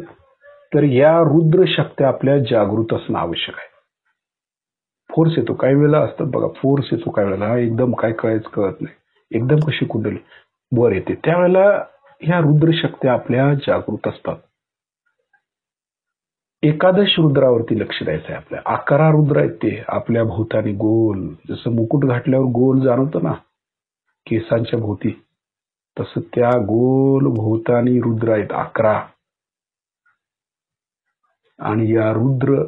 तर या रुद्र शक्त्या आपल्या जागृत असणं आवश्यक आहे. फोर्स येतो काही वेळेला असतात बघा, फोर्स येतो काही वेळेला, हा एकदम काय कळायचं कळत नाही, एकदम कशी कुंडली वर येते, त्यावेळेला ह्या रुद्र शक्त्या आपल्या जागृत असतात. एकादश रुद्रावरती लक्ष द्यायचं आहे आपल्या. 11 रुद्र आहेत ते आपल्या भोवतानी गोल, जसं मुकुट घातल्यावर गोल जाणवतं ना केसांच्या भोवती, तसं त्या गोल भोवतानी रुद्र आहेत 11. आणि या रुद्र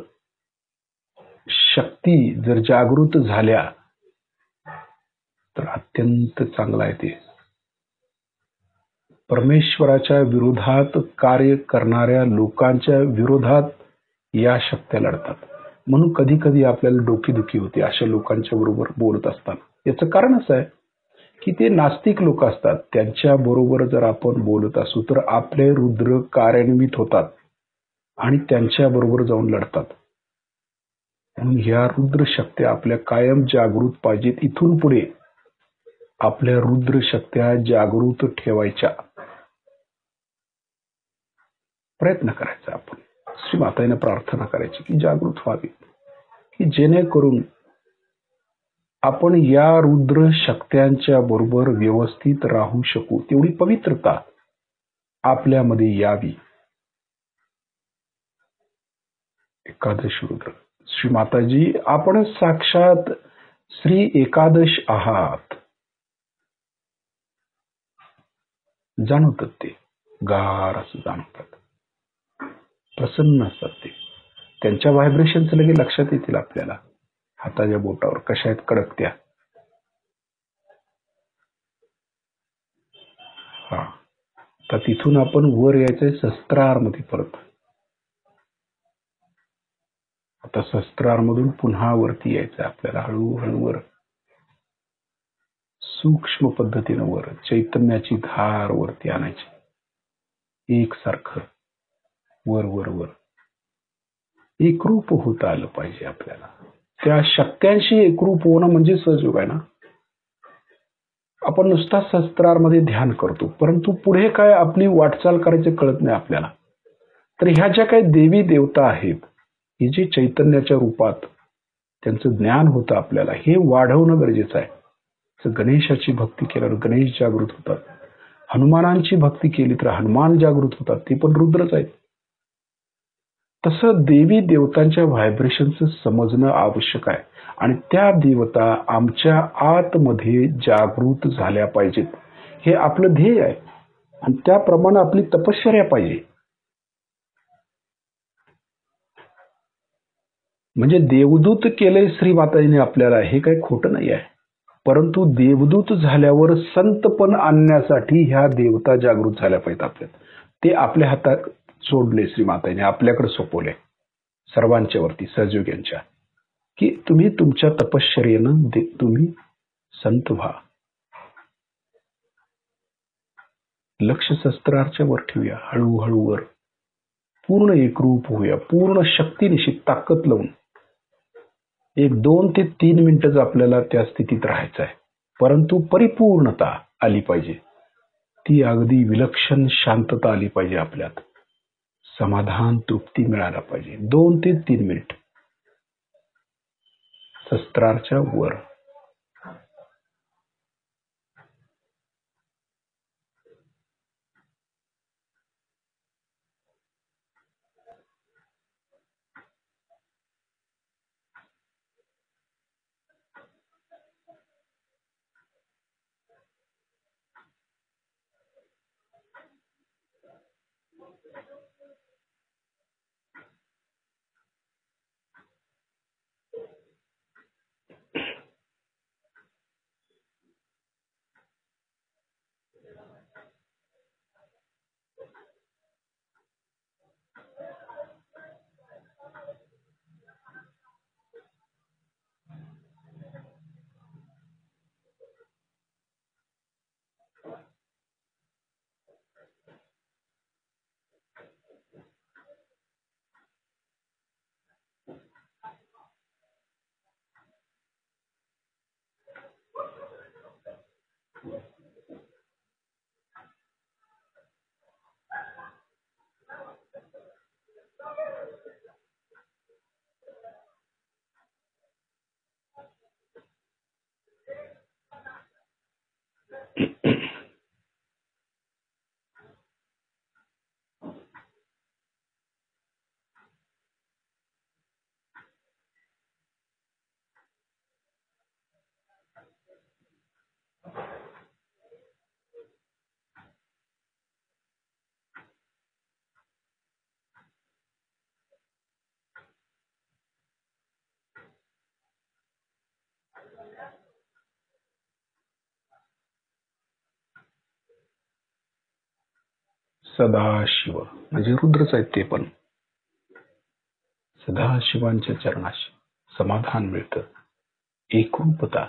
शक्ती जर जागृत झाल्या तर अत्यंत चांगला आहे ते. परमेश्वराच्या विरोधात कार्य करणाऱ्या लोकांच्या विरोधात या शक्त्या लढतात. म्हणून कधी कधी आपल्याला डोकेदुखी होते अशा लोकांच्या बरोबर बोलत असताना. याचं कारण असं आहे की ते नास्तिक लोक असतात, त्यांच्या बरोबर जर आपण बोलत असू तर आपले रुद्र कार्यान्वित होतात आणि त्यांच्या बरोबर जाऊन लढतात. म्हणून ह्या रुद्र शक्त्या आपल्या कायम जागृत पाहिजेत. इथून पुढे आपल्या रुद्र शक्त्या जागृत ठेवायच्या प्रयत्न करायचा. आपण श्री माताईने प्रार्थना करायची की जागृत व्हावी, की जेणेकरून आपण या रुद्र शक्त्यांच्या बरोबर व्यवस्थित राहू शकू, तेवढी पवित्रता आपल्यामध्ये यावी. एकादश रुद्र श्री माताजी, आपण साक्षात श्री एकादश आहात. जाणवतात ते, गार असं जाणवतात, प्रसन्न असतात ते. त्यांच्या व्हायब्रेशन्स लगेच लक्षात येतील आपल्याला. हाताच्या बोटावर कशा आहेत कडकत्या. हा, तर तिथून आपण वर यायचंय सहस्त्रारमध्ये परत. आता सहस्त्रारमधून पुन्हा वरती यायचंय आपल्याला, हळूहळू वर, सूक्ष्म पद्धतीनं वर, चैतन्याची धार वरती आणायची, एकसारखं वर वर वर एकरूप होता आलं पाहिजे आपल्याला. त्या शक्त्यांशी एकरूप होणं म्हणजे सहजयोग आहे ना. आपण नुसता सहस्त्रारमध्ये ध्यान करतो, परंतु पुढे काय आपली वाटचाल करायचं कळत नाही आपल्याला. तर ह्या ज्या काही देवी देवता आहेत, हे जे चैतन्याच्या रूपात त्यांचं ज्ञान होतं आपल्याला, हे वाढवणं गरजेचं आहे. गणेशाची भक्ती केल्यावर गणेश जागृत होतात, हनुमानांची भक्ती केली तर हनुमान जागृत होतात, ते पण रुद्रच आहेत. तसं देवी देवतांच्या व्हायब्रेशनचं समजणं आवश्यक आहे आणि त्या देवता आमच्या आतमध्ये जागृत झाल्या पाहिजेत, हे आपलं ध्येय आहे. आणि त्याप्रमाणे आपली तपश्चर्या पाहिजे. म्हणजे देवदूत केले श्री माताजीने आपल्याला, हे काही खोटं नाही आहे. परंतु देवदूत झाल्यावर संतपण आणण्यासाठी ह्या देवता जागृत झाल्या पाहिजेत आपल्यात. ते आपल्या हातात सोडले श्री माताजीने, आपल्याकडे सोपवले सर्वांच्या वरती, सहयोग्यांच्या, की तुम्ही तुमच्या तपश्चर्येनं तुम्ही संत व्हा. लक्ष सहस्त्रारच्या वर ठेवूया, हळूहळू वर पूर्ण एकरूप होऊया, पूर्ण शक्तीनिशी ताकद लावून. 2 ते 3 मिनिटच आपल्याला त्या स्थितीत राहायचं आहे, परंतु परिपूर्णता आली पाहिजे. ती अगदी विलक्षण शांतता आली पाहिजे आपल्यात, समाधान तृप्ती मिळायला पाहिजे. 2 ते 3 मिनिट सहस्त्रारच्या वर. सदाशिव म्हणजे रुद्रच आहेत ते पण. सदाशिवांच्या चरणाशी समाधान मिळतं, एकरूपता.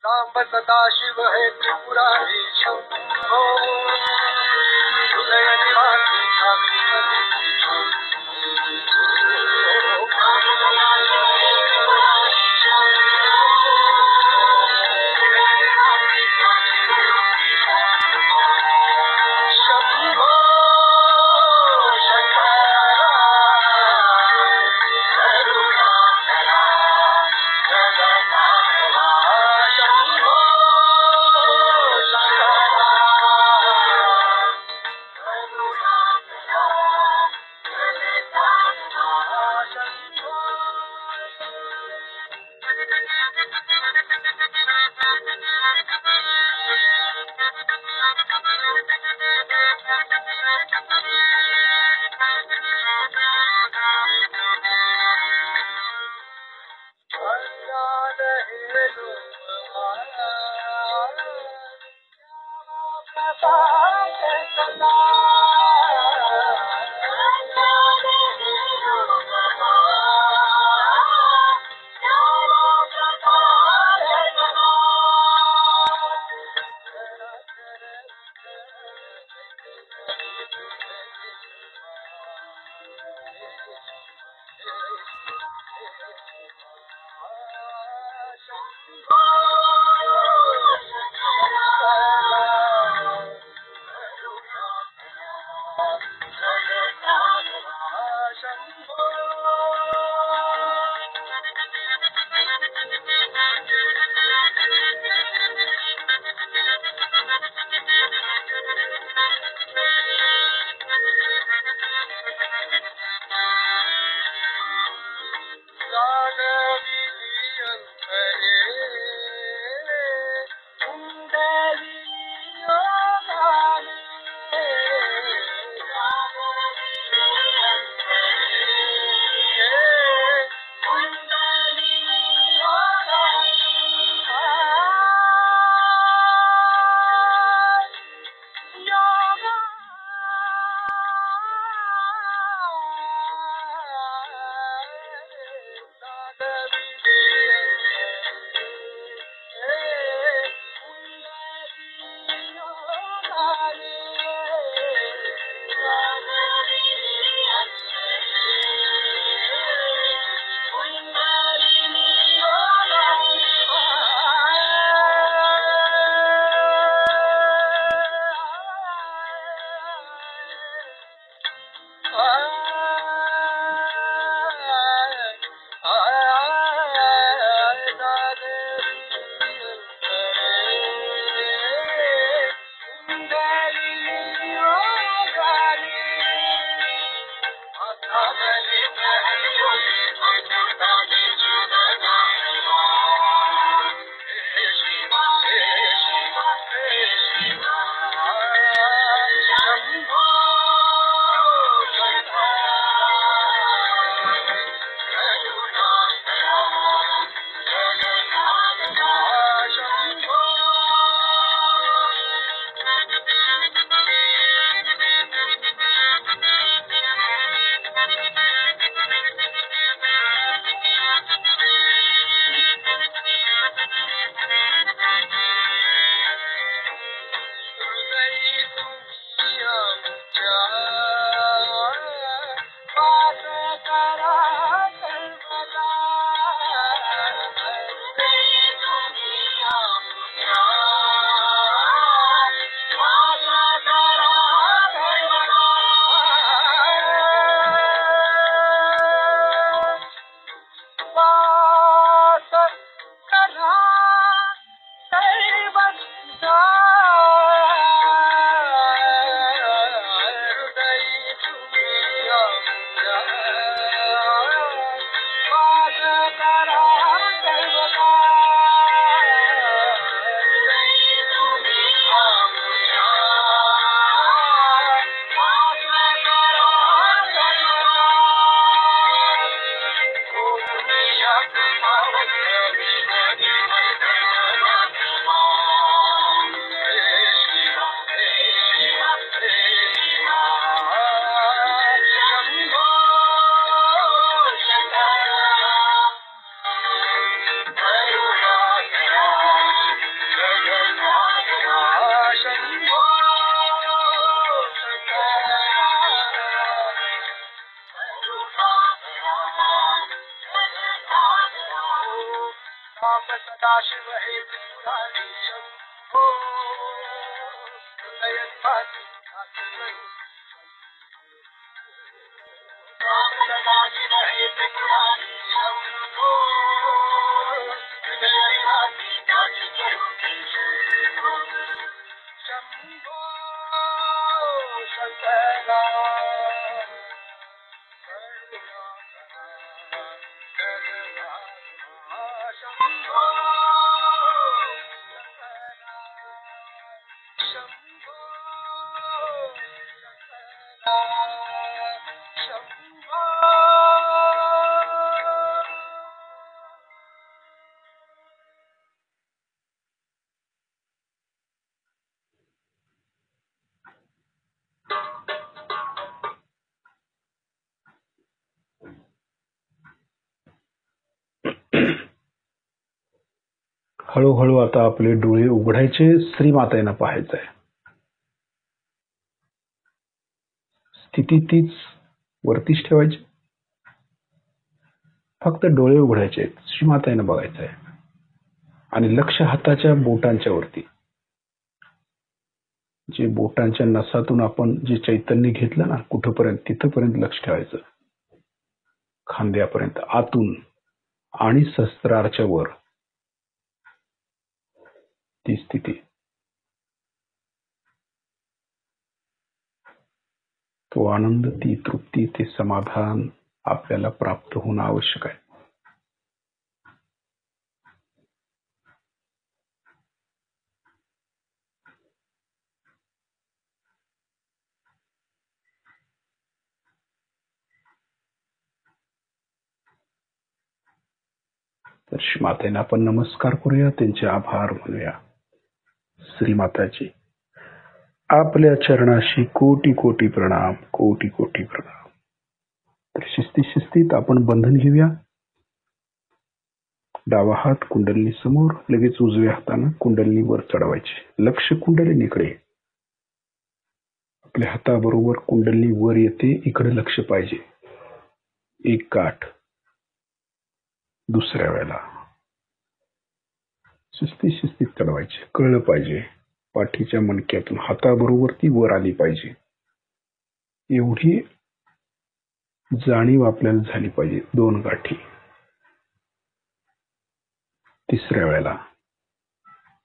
सांब सदाशिव हे त्रिपुरारी शंभो हृदय निवासी शंभो सदाशिव हे त्रिपुरारी शंभो हृदयनिवासी सदाशिव हे त्रिपुरारी शंभो हृदयनिवासी शंभो शंकरा हळूहळू आता आपले डोळे उघडायचे, श्रीमातेनं पाहायचंय. स्थिती तीच वरतीच ठेवायची. फक्त डोळे उघडायचे, श्रीमातेनं बघायचंय आणि लक्ष हाताच्या बोटांच्या वरती. जे बोटांच्या नसातून आपण जे चैतन्य घेतलं ना, कुठपर्यंत तिथपर्यंत लक्ष ठेवायचं. खांद्यापर्यंत आतून आणि सहस्त्रारच्या वर ती स्थिती. तो आनंद, ती तृप्ती, ते समाधान आपल्याला प्राप्त होणं आवश्यक आहे. तर श्रीमातेना आपण नमस्कार करूया, त्यांचे आभार मानूया. श्रीमाताजी, आपल्या चरणाशी कोटी कोटी प्रणाम, कोटी कोटी प्रणाम. तर शिस्तीत आपण बंधन घेऊया. डावा हात कुंडलिनी समोर, लगेच उजव्या हाताने कुंडलिनी वर चढवायची. लक्ष कुंडलिनीकडे. आपल्या हाताबरोबर कुंडलिनी वर येते, इकडे लक्ष पाहिजे. एक गाठ. दुसऱ्या वेळेला शिस्तीत चढवायची. कळलं पाहिजे पाठीच्या मणक्यातून हाताबरोबर ती वर आली पाहिजे. एवढी जाणीव आपल्याला झाली पाहिजे. 2 गाठी. तिसऱ्या वेळेला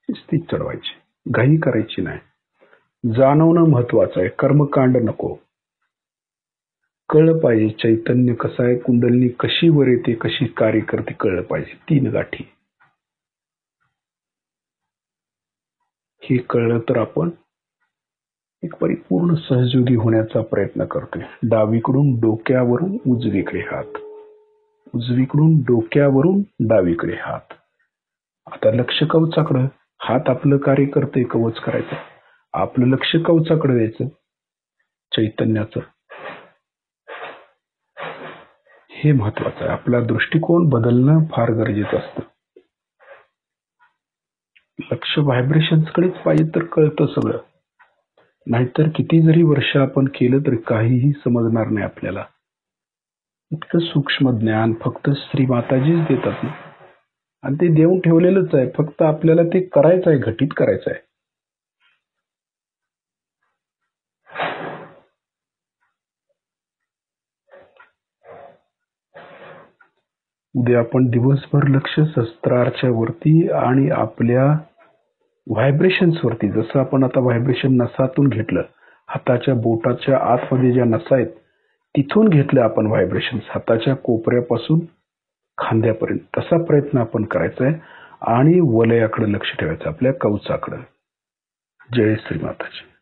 शिस्तीत चढवायची. घाई करायची नाही. जाणवणं महत्वाचं आहे. कर्मकांड नको. कळलं पाहिजे चैतन्य कसं आहे, कुंडलिनी कशी वर येते, कशी कार्य करते, कळलं पाहिजे. 3 गाठी. हे कळलं तर आपण एक परिपूर्ण सहयोगी होण्याचा प्रयत्न करतोय. डावीकडून डोक्यावरून उजवीकडे हात, उजवीकडून डोक्यावरून डावीकडे हात. आता लक्ष कवचाकडं. हात आपलं कार्य करते, कवच करायचं. आपलं लक्ष कवचाकडे द्यायचं, चैतन्याचं. हे महत्वाचं आहे. आपला दृष्टिकोन बदलणं फार गरजेचं असतं. लक्ष व्हायब्रेशन्स कडेच पाहिजे तर कळतं सगळं. नाहीतर किती जरी वर्ष आपण केलं तरी काहीही समजणार नाही आपल्याला. इतकं सूक्ष्म ज्ञान फक्त श्री माताजीच देतात ना, आणि ते देऊन ठेवलेलंच आहे. फक्त आपल्याला ते करायचं आहे, घटित करायचं आहे. उद्या आपण दिवसभर लक्ष शस्त्राच्या वरती आणि आपल्या व्हायब्रेशन्स वरती, जसं आपण आता व्हायब्रेशन नसातून घेतलं, हाताच्या बोटाच्या आतमध्ये ज्या नसा आहेत तिथून घेतलं आपण व्हायब्रेशन्स, हाताच्या कोपऱ्यापासून खांद्यापर्यंत. तसा प्रयत्न आपण करायचा आहे आणि वलयाकडे लक्ष ठेवायचं, आपल्या कवचाकडे. जय श्री माताजी.